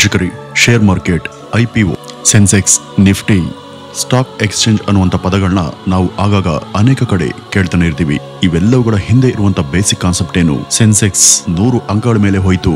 ವೀಕ್ಷಕರಿ, share market, IPO, Sensex, Nifty, stock exchange ಅನ್ನುವಂಥ ಪದಗಳನ್ನ ನಾವು ಆಗಾಗ ಅನೇಕ ಕಡೆ ಕೇಳ್ತಾನೆ ಇರ್ತೀವಿ. ಇವೆಲ್ಲವುಗಳ ಹಿಂದೆ ಇರುವಂತ ಬೇಸಿಕ್ ಕಾನ್ಸೆಪ್ಟ್ ಏನು? ಸೆನ್ಸೆಕ್ಸ್ 100 ಅಂಕಗಳ ಮೇಲೆ ಹೋಯ್ತು,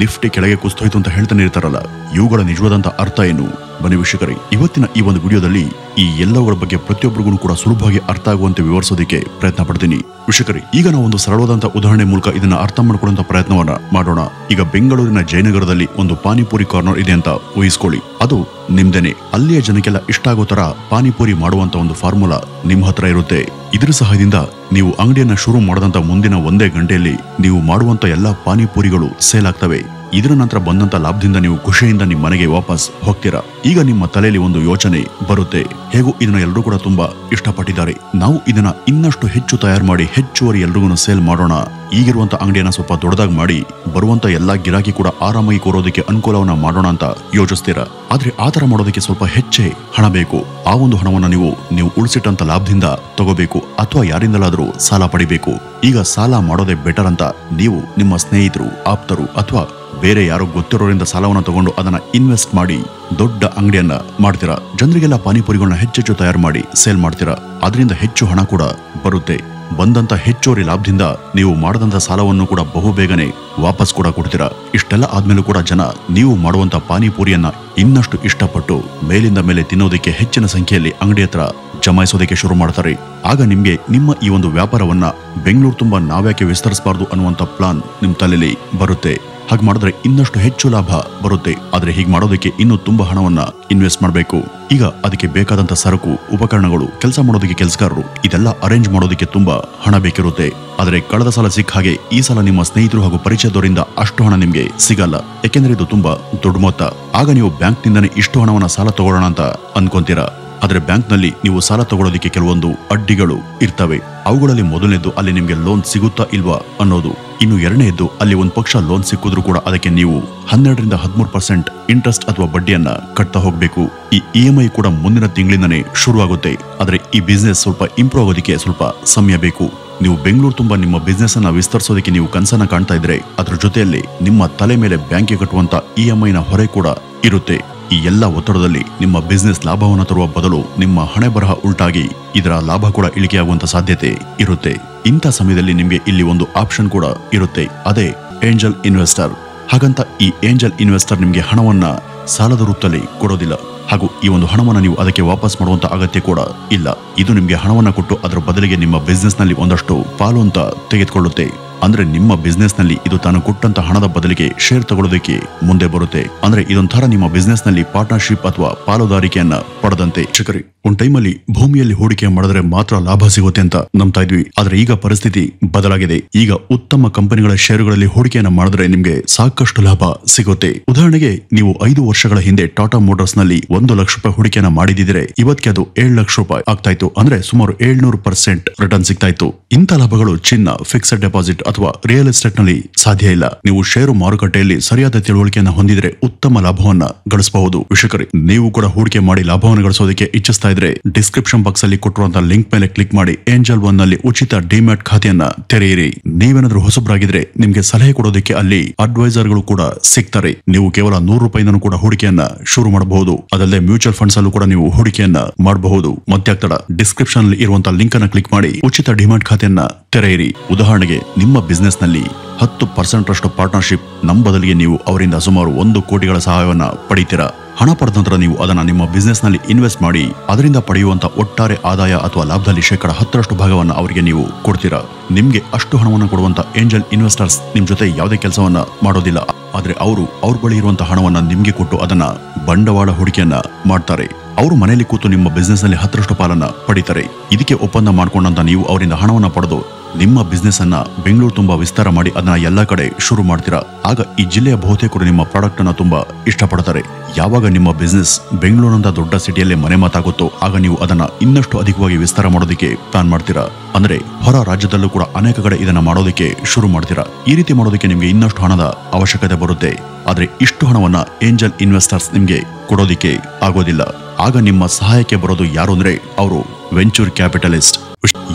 ನಿಫ್ಟಿ ಕೆಳಗೆ ಕುಸ್ತೋಯ್ತು ಅಂತ ಹೇಳ್ತಾನೆ ಇರ್ತಾರಲ್ಲ, ಇವುಗಳ ನಿಜವಾದಂತ ಅರ್ಥ ಏನು? ಬನ್ನಿ ವೀಕ್ಷಕರೇ, ಇವತ್ತಿನ ಈ ಒಂದು ವಿಡಿಯೋದಲ್ಲಿ ಈ ಎಲ್ಲವುಗಳ ಬಗ್ಗೆ ಪ್ರತಿಯೊಬ್ಬರಿಗೂ ಕೂಡ ಸುಲಭವಾಗಿ ಅರ್ಥ ಆಗುವಂತೆ ವಿವರಿಸೋದಕ್ಕೆ ಪ್ರಯತ್ನ ಪಡ್ತೀನಿ. ವೀಕ್ಷಕರೇ, ಈಗ ನಾವು ಒಂದು ಸರಳವಾದಂತಹ ಉದಾಹರಣೆ ಮೂಲಕ ಇದನ್ನ ಅರ್ಥ ಮಾಡ್ಕೊಳ್ಳುವಂತ ಪ್ರಯತ್ನವನ್ನ ಮಾಡೋಣ. ಈಗ ಬೆಂಗಳೂರಿನ ಜಯನಗರದಲ್ಲಿ ಒಂದು ಪಾನಿಪುರಿ ಕಾರ್ನರ್ ಇದೆ ಅಂತ ಊಹಿಸ್ಕೊಳ್ಳಿ. ಅದು ನಿಮ್ದೇನೆ. ಅಲ್ಲಿಯ ಜನಕ್ಕೆಲ್ಲ ಇಷ್ಟ ಆಗೋ ತರ ಪಾನಿಪುರಿ ಮಾಡುವಂತ ಒಂದು ಫಾರ್ಮುಲಾ ನಿಮ್ ಹತ್ರ ಇರುತ್ತೆ. ಇದರ ಸಹಾಯದಿಂದ ನೀವು ಅಂಗಡಿಯನ್ನ ಶುರು ಮಾಡದಂತ ಮುಂದಿನ 1 ಗಂಟೆಯಲ್ಲಿ ನೀವು ಮಾಡುವಂತ ಎಲ್ಲಾ ಪಾನಿಪುರಿಗಳು ಸೇಲ್ ಆಗ್ತವೆ. ಇದರ ನಂತರ ಬಂದಂತ ಲಾಭದಿಂದ ನೀವು ಖುಷಿಯಿಂದ ನಿಮ್ಮ ಮನೆಗೆ ವಾಪಸ್ ಹೋಗ್ತೀರಾ. ಈಗ ನಿಮ್ಮ ತಲೆಯಲ್ಲಿ ಒಂದು ಯೋಚನೆ ಬರುತ್ತೆ, ಹೇಗೂ ಇದನ್ನ ಎಲ್ಲರೂ ಕೂಡ ತುಂಬಾ ಇಷ್ಟಪಟ್ಟಿದ್ದಾರೆ, ನಾವು ಇದನ್ನ ಇನ್ನಷ್ಟು ಹೆಚ್ಚು ತಯಾರು ಮಾಡಿ ಹೆಚ್ಚುವರಿ ಎಲ್ರಿಗೂ ಸೇಲ್ ಮಾಡೋಣ, ಈಗಿರುವಂತ ಅಂಗಡಿಯನ್ನ ಸ್ವಲ್ಪ ದೊಡ್ಡದಾಗಿ ಮಾಡಿ ಬರುವಂತ ಎಲ್ಲಾ ಗಿರಾಕಿ ಕೂಡ ಆರಾಮಾಗಿ ಕೋರೋದಕ್ಕೆ ಅನುಕೂಲವನ್ನ ಮಾಡೋಣ ಅಂತ ಯೋಚಿಸ್ತೀರಾ. ಆದ್ರೆ ಆತರ ಮಾಡೋದಕ್ಕೆ ಸ್ವಲ್ಪ ಹೆಚ್ಚೇ ಹಣ ಬೇಕು. ಆ ಒಂದು ಹಣವನ್ನ ನೀವು ಉಳಿಸಿಟ್ಟಂತ ಲಾಭದಿಂದ ತಗೋಬೇಕು ಅಥವಾ ಯಾರಿಂದಲಾದ್ರೂ ಸಾಲ ಪಡಿಬೇಕು. ಈಗ ಸಾಲ ಮಾಡೋದೇ ಬೆಟರ್ ಅಂತ ನೀವು ನಿಮ್ಮ ಸ್ನೇಹಿತರು, ಆಪ್ತರು ಅಥವಾ ಬೇರೆ ಯಾರೋ ಗೊತ್ತಿರೋರಿಂದ ಸಾಲವನ್ನ ತಗೊಂಡು ಅದನ್ನ ಇನ್ವೆಸ್ಟ್ ಮಾಡಿ ದೊಡ್ಡ ಅಂಗಡಿಯನ್ನ ಮಾಡ್ತೀರಾ. ಜನರಿಗೆಲ್ಲ ಪಾನಿಪುರಿಗಳನ್ನ ಹೆಚ್ಚೆಚ್ಚು ತಯಾರು ಮಾಡಿ ಸೇಲ್ ಮಾಡ್ತೀರಾ. ಅದರಿಂದ ಹೆಚ್ಚು ಹಣ ಕೂಡ ಬರುತ್ತೆ. ಬಂದಂತ ಹೆಚ್ಚುವರಿ ಲಾಭದಿಂದ ನೀವು ಮಾಡದಂತ ಸಾಲವನ್ನು ಕೂಡ ಬಹುಬೇಗನೆ ವಾಪಸ್ ಕೂಡ ಕೊಡ್ತೀರಾ. ಇಷ್ಟೆಲ್ಲ ಆದ್ಮೇಲೂ ಕೂಡ ಜನ ನೀವು ಮಾಡುವಂತ ಪಾನಿಪುರಿಯನ್ನ ಇನ್ನಷ್ಟು ಇಷ್ಟಪಟ್ಟು ಮೇಲಿಂದ ಮೇಲೆ ತಿನ್ನೋದಕ್ಕೆ ಹೆಚ್ಚಿನ ಸಂಖ್ಯೆಯಲ್ಲಿ ಅಂಗಡಿ ಹತ್ರ ಜಮಾಯಿಸೋದಕ್ಕೆ ಶುರು ಮಾಡ್ತಾರೆ. ಆಗ ನಿಮ್ಗೆ ನಿಮ್ಮ ಈ ಒಂದು ವ್ಯಾಪಾರವನ್ನ ಬೆಂಗಳೂರು ತುಂಬಾ ನಾವ್ಯಾಕೆ ವಿಸ್ತರಿಸಬಾರ್ದು ಅನ್ನುವಂತ ಪ್ಲಾನ್ ನಿಮ್ ತಲೆಯಲ್ಲಿ ಬರುತ್ತೆ. ಹಾಗೆ ಮಾಡಿದ್ರೆ ಇನ್ನಷ್ಟು ಹೆಚ್ಚು ಲಾಭ ಬರುತ್ತೆ. ಆದ್ರೆ ಹೀಗೆ ಮಾಡೋದಕ್ಕೆ ಇನ್ನೂ ತುಂಬಾ ಹಣವನ್ನ ಇನ್ವೆಸ್ಟ್ ಮಾಡಬೇಕು. ಈಗ ಅದಕ್ಕೆ ಬೇಕಾದಂತ ಸರಕು, ಉಪಕರಣಗಳು, ಕೆಲಸ ಮಾಡೋದಕ್ಕೆ ಕೆಲಸಗಾರರು, ಇದೆಲ್ಲ ಅರೇಂಜ್ ಮಾಡೋದಕ್ಕೆ ತುಂಬಾ ಹಣ ಬೇಕಿರುತ್ತೆ. ಆದ್ರೆ ಕಳೆದ ಸಲ ಸಿಕ್ಕ ಹಾಗೆ ಈ ಸಲ ನಿಮ್ಮ ಸ್ನೇಹಿತರು ಹಾಗೂ ಪರಿಚಯದವರಿಂದ ಅಷ್ಟು ಹಣ ನಿಮ್ಗೆ ಸಿಗಲ್ಲ. ಯಾಕೆಂದ್ರೆ ಇದು ತುಂಬಾ ದೊಡ್ಡ ಮೊತ್ತ. ಆಗ ನೀವು ಬ್ಯಾಂಕ್ ನಿಂದನೇ ಇಷ್ಟು ಹಣವನ್ನ ಸಾಲ ತಗೊಳ್ಳೋಣ ಅಂತ ಅನ್ಕೊಂತೀರಾ. ಆದ್ರೆ ಬ್ಯಾಂಕ್ ನಲ್ಲಿ ನೀವು ಸಾಲ ತಗೊಳ್ಳೋದಕ್ಕೆ ಕೆಲವೊಂದು ಅಡ್ಡಿಗಳು ಇರ್ತವೆ. ಅವುಗಳಲ್ಲಿ ಮೊದಲನೇದು ಅಲ್ಲಿ ನಿಮ್ಗೆ ಲೋನ್ ಸಿಗುತ್ತಾ ಇಲ್ವಾ ಅನ್ನೋದು. ಇನ್ನು ಎರಡನೇದು ಅಲ್ಲಿ ಒಂದ್ ಪಕ್ಷ ಲೋನ್ ಸಿಕ್ಕಿದ್ರು ಕೂಡ ಅದಕ್ಕೆ ನೀವು 12ರಿಂದ 13% ಇಂಟ್ರೆಸ್ಟ್ ಅಥವಾ ಬಡ್ಡಿಯನ್ನ ಕಟ್ತಾ ಹೋಗ್ಬೇಕು. ಈ EMI ಕೂಡ ಮುಂದಿನ ತಿಂಗಳಿಂದನೇ ಶುರು ಆಗುತ್ತೆ. ಆದ್ರೆ ಈ ಬಿಸ್ನೆಸ್ ಸ್ವಲ್ಪ ಇಂಪ್ರೂವ್ ಆಗೋದಕ್ಕೆ ಸ್ವಲ್ಪ ಸಮಯ ಬೇಕು. ನೀವು ಬೆಂಗಳೂರು ತುಂಬಾ ನಿಮ್ಮ ಬಿಸ್ನೆಸ್ ಅನ್ನ ವಿಸ್ತರಿಸೋದಕ್ಕೆ ನೀವು ಕನಸನ್ನ ಕಾಣ್ತಾ ಇದ್ರೆ ಅದ್ರ ಜೊತೆಯಲ್ಲಿ ನಿಮ್ಮ ತಲೆ ಮೇಲೆ ಬ್ಯಾಂಕ್ಗೆ ಕಟ್ಟುವಂತ EMI ನ ಹೊರೆ ಕೂಡ ಇರುತ್ತೆ. ಈ ಎಲ್ಲ ಒತ್ತಡದಲ್ಲಿ ನಿಮ್ಮ ಬಿಸ್ನೆಸ್ ಲಾಭವನ್ನು ತರುವ ಬದಲು ನಿಮ್ಮ ಹಣೆ ಬರಹ ಉಲ್ಟಾಗಿ ಇದರ ಲಾಭ ಕೂಡ ಇಳಿಕೆಯಾಗುವಂತ ಸಾಧ್ಯತೆ ಇರುತ್ತೆ. ಇಂಥ ಸಮಯದಲ್ಲಿ ನಿಮ್ಗೆ ಇಲ್ಲಿ ಒಂದು ಆಪ್ಷನ್ ಕೂಡ ಇರುತ್ತೆ, ಅದೇ ಏಂಜಲ್ ಇನ್ವೆಸ್ಟರ್. ಹಾಗಂತ ಈ ಏಂಜಲ್ ಇನ್ವೆಸ್ಟರ್ ನಿಮ್ಗೆ ಹಣವನ್ನ ಸಾಲದ ರೂಪದಲ್ಲಿ ಕೊಡೋದಿಲ್ಲ, ಹಾಗೂ ಈ ಒಂದು ಹಣವನ್ನ ನೀವು ಅದಕ್ಕೆ ವಾಪಸ್ ಮಾಡುವಂತ ಅಗತ್ಯ ಕೂಡ ಇಲ್ಲ. ಇದು ನಿಮ್ಗೆ ಹಣವನ್ನ ಕೊಟ್ಟು ಅದರ ಬದಲಿಗೆ ನಿಮ್ಮ ಬಿಸ್ನೆಸ್ ನಲ್ಲಿ ಒಂದಷ್ಟು ಪಾಲು ಅಂತ ತೆಗೆದುಕೊಳ್ಳುತ್ತೆ. ಅಂದ್ರೆ ನಿಮ್ಮ ಬಿಸ್ನೆಸ್ ನಲ್ಲಿ ಇದು ತಾನು ಕೊಟ್ಟಂತ ಹಣದ ಬದಲಿಗೆ ಶೇರ್ ತಗೊಳ್ಳೋದಕ್ಕೆ ಮುಂದೆ ಬರುತ್ತೆ. ಅಂದ್ರೆ ಇದೊಂಥರ ನಿಮ್ಮ ಬಿಸ್ನೆಸ್ ನಲ್ಲಿ ಪಾರ್ಟ್ನರ್ಶಿಪ್ ಅಥವಾ ಪಾಲುದಾರಿಕೆಯನ್ನ ಪಡೆದಂತೆ. ಶಿಖರಿ, ಒಂದ್ ಟೈಮಲ್ಲಿ ಭೂಮಿಯಲ್ಲಿ ಹೂಡಿಕೆ ಮಾಡಿದ್ರೆ ಮಾತ್ರ ಲಾಭ ಸಿಗುತ್ತೆ ಅಂತ ನಂಬ್ತಾ ಇದ್ವಿ. ಆದ್ರೆ ಈಗ ಪರಿಸ್ಥಿತಿ ಬದಲಾಗಿದೆ. ಈಗ ಉತ್ತಮ ಕಂಪನಿಗಳ ಷೇರುಗಳಲ್ಲಿ ಹೂಡಿಕೆಯನ್ನ ಮಾಡಿದ್ರೆ ನಿಮ್ಗೆ ಸಾಕಷ್ಟು ಲಾಭ ಸಿಗುತ್ತೆ. ಉದಾಹರಣೆಗೆ ನೀವು 5 ವರ್ಷಗಳ ಹಿಂದೆ ಟಾಟಾ ಮೋಟಾರ್ಸ್ ನಲ್ಲಿ 1 ಲಕ್ಷ ರೂಪಾಯಿ ಹೂಡಿಕೆಯನ್ನ ಮಾಡಿದಿದ್ರೆ ಇವತ್ತಿಗೆ ಅದು 7 ಲಕ್ಷ ರೂಪಾಯಿ ಆಗ್ತಾ ಇತ್ತು. ಅಂದ್ರೆ ಸುಮಾರು 700% ರಿಟರ್ನ್ ಸಿಗ್ತಾ ಇತ್ತು. ಇಂಥ ಲಾಭಗಳು ಚಿನ್ನ, ಫಿಕ್ಸ್ಡ್ ಡೆಪಾಸಿಟ್ ಅಥವಾ ರಿಯಲ್ ಎಸ್ಟೇಟ್ ನಲ್ಲಿ ಸಾಧ್ಯ ಇಲ್ಲ. ನೀವು ಷೇರು ಮಾರುಕಟ್ಟೆಯಲ್ಲಿ ಸರಿಯಾದ ತಿಳುವಳಿಕೆಯನ್ನು ಹೊಂದಿದ್ರೆ ಉತ್ತಮ ಲಾಭವನ್ನ ಗಳಿಸಬಹುದು. ವೀಕ್ಷಕರೇ, ನೀವು ಕೂಡ ಹೂಡಿಕೆ ಮಾಡಿ ಲಾಭವನ್ನು ಗಳಿಸೋದಕ್ಕೆ ಇಚ್ಛಿಸ್ತಾ ಇದ್ರೆ ಡಿಸ್ಕ್ರಿಪ್ಷನ್ ಬಾಕ್ಸ್ ಅಲ್ಲಿ ಕೊಟ್ಟಿರುವಂತಹ ಲಿಂಕ್ ಮೇಲೆ ಕ್ಲಿಕ್ ಮಾಡಿ ಏಂಜಲ್ ಒನ್ ನಲ್ಲಿ ಉಚಿತ ಡಿಮ್ಯಾಟ್ ಖಾತೆಯನ್ನ ತೆರೆಯಿರಿ. ನೀವೇನಾದ್ರೂ ಹೊಸಬರಾಗಿದ್ರೆ ನಿಮ್ಗೆ ಸಲಹೆ ಕೊಡೋದಕ್ಕೆ ಅಲ್ಲಿ ಅಡ್ವೈಸರ್ ಗಳು ಕೂಡ ಸಿಗ್ತಾರೆ. ನೀವು ಕೇವಲ 100 ರೂಪಾಯಿನೂ ಕೂಡ ಹೂಡಿಕೆಯನ್ನ ಶುರು ಮಾಡಬಹುದು. ಅದಲ್ಲದೆ ಮ್ಯೂಚುವಲ್ ಫಂಡ್ಸ್ ಅಲ್ಲೂ ಕೂಡ ನೀವು ಹೂಡಿಕೆಯನ್ನ ಮಾಡಬಹುದು. ಮತ್ಯಾಗ್ತಡ, ಡಿಸ್ಕ್ರಿಪ್ಷನ್ ಅಲ್ಲಿ ಇರುವಂತಹ ಲಿಂಕ್ ಅನ್ನ ಕ್ಲಿಕ್ ಮಾಡಿ ಉಚಿತ ಡಿಮ್ಯಾಟ್ ಖಾತೆಯನ್ನ ತೆರೆಯಿರಿ. ಉದಾಹರಣೆಗೆ ನಿಮ್ಮ ಬಿಸ್ನೆಸ್ ನಲ್ಲಿ 10% ರಷ್ಟು ಪಾರ್ಟ್ನರ್ಶಿಪ್, ನಮ್ಮ ಬದಲಿಗೆ ನೀವು ಅವರಿಂದ ಸುಮಾರು 1 ಕೋಟಿಗಳ ಸಹಾಯವನ್ನ ಪಡಿತೀರಾ. ಹಣ ಪಡೆದ ನಂತರ ನೀವು ಅದನ್ನ ನಿಮ್ಮ ಬಿಸ್ನೆಸ್ ನಲ್ಲಿ ಇನ್ವೆಸ್ಟ್ ಮಾಡಿ ಅದರಿಂದ ಪಡೆಯುವಂತ ಒಟ್ಟಾರೆ ಆದಾಯ ಅಥವಾ ಲಾಭದಲ್ಲಿ 10% ಭಾಗವನ್ನ ಅವರಿಗೆ ನೀವು ಕೊಡ್ತೀರಾ. ನಿಮ್ಗೆ ಅಷ್ಟು ಹಣವನ್ನು ಕೊಡುವಂತ ಏಂಜಲ್ ಇನ್ವೆಸ್ಟರ್ಸ್ ನಿಮ್ ಜೊತೆ ಯಾವುದೇ ಕೆಲಸವನ್ನ ಮಾಡೋದಿಲ್ಲ. ಆದ್ರೆ ಅವ್ರ ಬಳಿ ಇರುವಂತಹ ಹಣವನ್ನ ನಿಮ್ಗೆ ಕೊಟ್ಟು ಅದನ್ನ ಬಂಡವಾಳ ಹೂಡಿಕೆಯನ್ನ ಮಾಡ್ತಾರೆ. ಅವರು ಮನೆಯಲ್ಲಿ ಕೂತು ನಿಮ್ಮ ಬಿಸ್ನೆಸ್ ನಲ್ಲಿ 10% ಪಾಲನ್ನ ಪಡಿತಾರೆ. ಇದಕ್ಕೆ ಒಪ್ಪಂದ ಮಾಡ್ಕೊಂಡಂತ ನೀವು ಅವರಿಂದ ಹಣವನ್ನ ಪಡೆದು ನಿಮ್ಮ ಬಿಸ್ನೆಸ್ ಅನ್ನ ಬೆಂಗಳೂರು ತುಂಬಾ ವಿಸ್ತಾರ ಮಾಡಿ ಅದನ್ನ ಎಲ್ಲಾ ಕಡೆ ಶುರು ಮಾಡ್ತೀರಾ. ಆಗ ಈ ಜಿಲ್ಲೆಯ ಬಹುತೇಕರು ನಿಮ್ಮ ಪ್ರಾಡಕ್ಟ್ ಅನ್ನ ತುಂಬಾ ಇಷ್ಟಪಡ್ತಾರೆ. ಯಾವಾಗ ನಿಮ್ಮ ಬಿಸ್ನೆಸ್ ಬೆಂಗಳೂರಿನಂತ ದೊಡ್ಡ ಸಿಟಿಯಲ್ಲೇ ಮನೆ ಮಾತಾಗುತ್ತೋ ಆಗ ನೀವು ಅದನ್ನ ಇನ್ನಷ್ಟು ಅಧಿಕವಾಗಿ ವಿಸ್ತಾರ ಮಾಡೋದಕ್ಕೆ ಪ್ಲಾನ್ ಮಾಡ್ತೀರಾ. ಅಂದ್ರೆ ಹೊರ ರಾಜ್ಯದಲ್ಲೂ ಕೂಡ ಅನೇಕ ಕಡೆ ಇದನ್ನ ಮಾಡೋದಕ್ಕೆ ಶುರು ಮಾಡ್ತೀರಾ. ಈ ರೀತಿ ಮಾಡೋದಕ್ಕೆ ನಿಮ್ಗೆ ಇನ್ನಷ್ಟು ಹಣದ ಅವಶ್ಯಕತೆ ಬರುತ್ತೆ. ಆದ್ರೆ ಇಷ್ಟು ಹಣವನ್ನ ಏಂಜಲ್ ಇನ್ವೆಸ್ಟರ್ಸ್ ನಿಮ್ಗೆ ಕೊಡೋದಿಕ್ಕೆ ಆಗೋದಿಲ್ಲ. ಆಗ ನಿಮ್ಮ ಸಹಾಯಕ್ಕೆ ಬರೋದು ಯಾರು ಅಂದ್ರೆ ಅವರು ವೆಂಚೂರ್ ಕ್ಯಾಪಿಟಲಿಸ್ಟ್.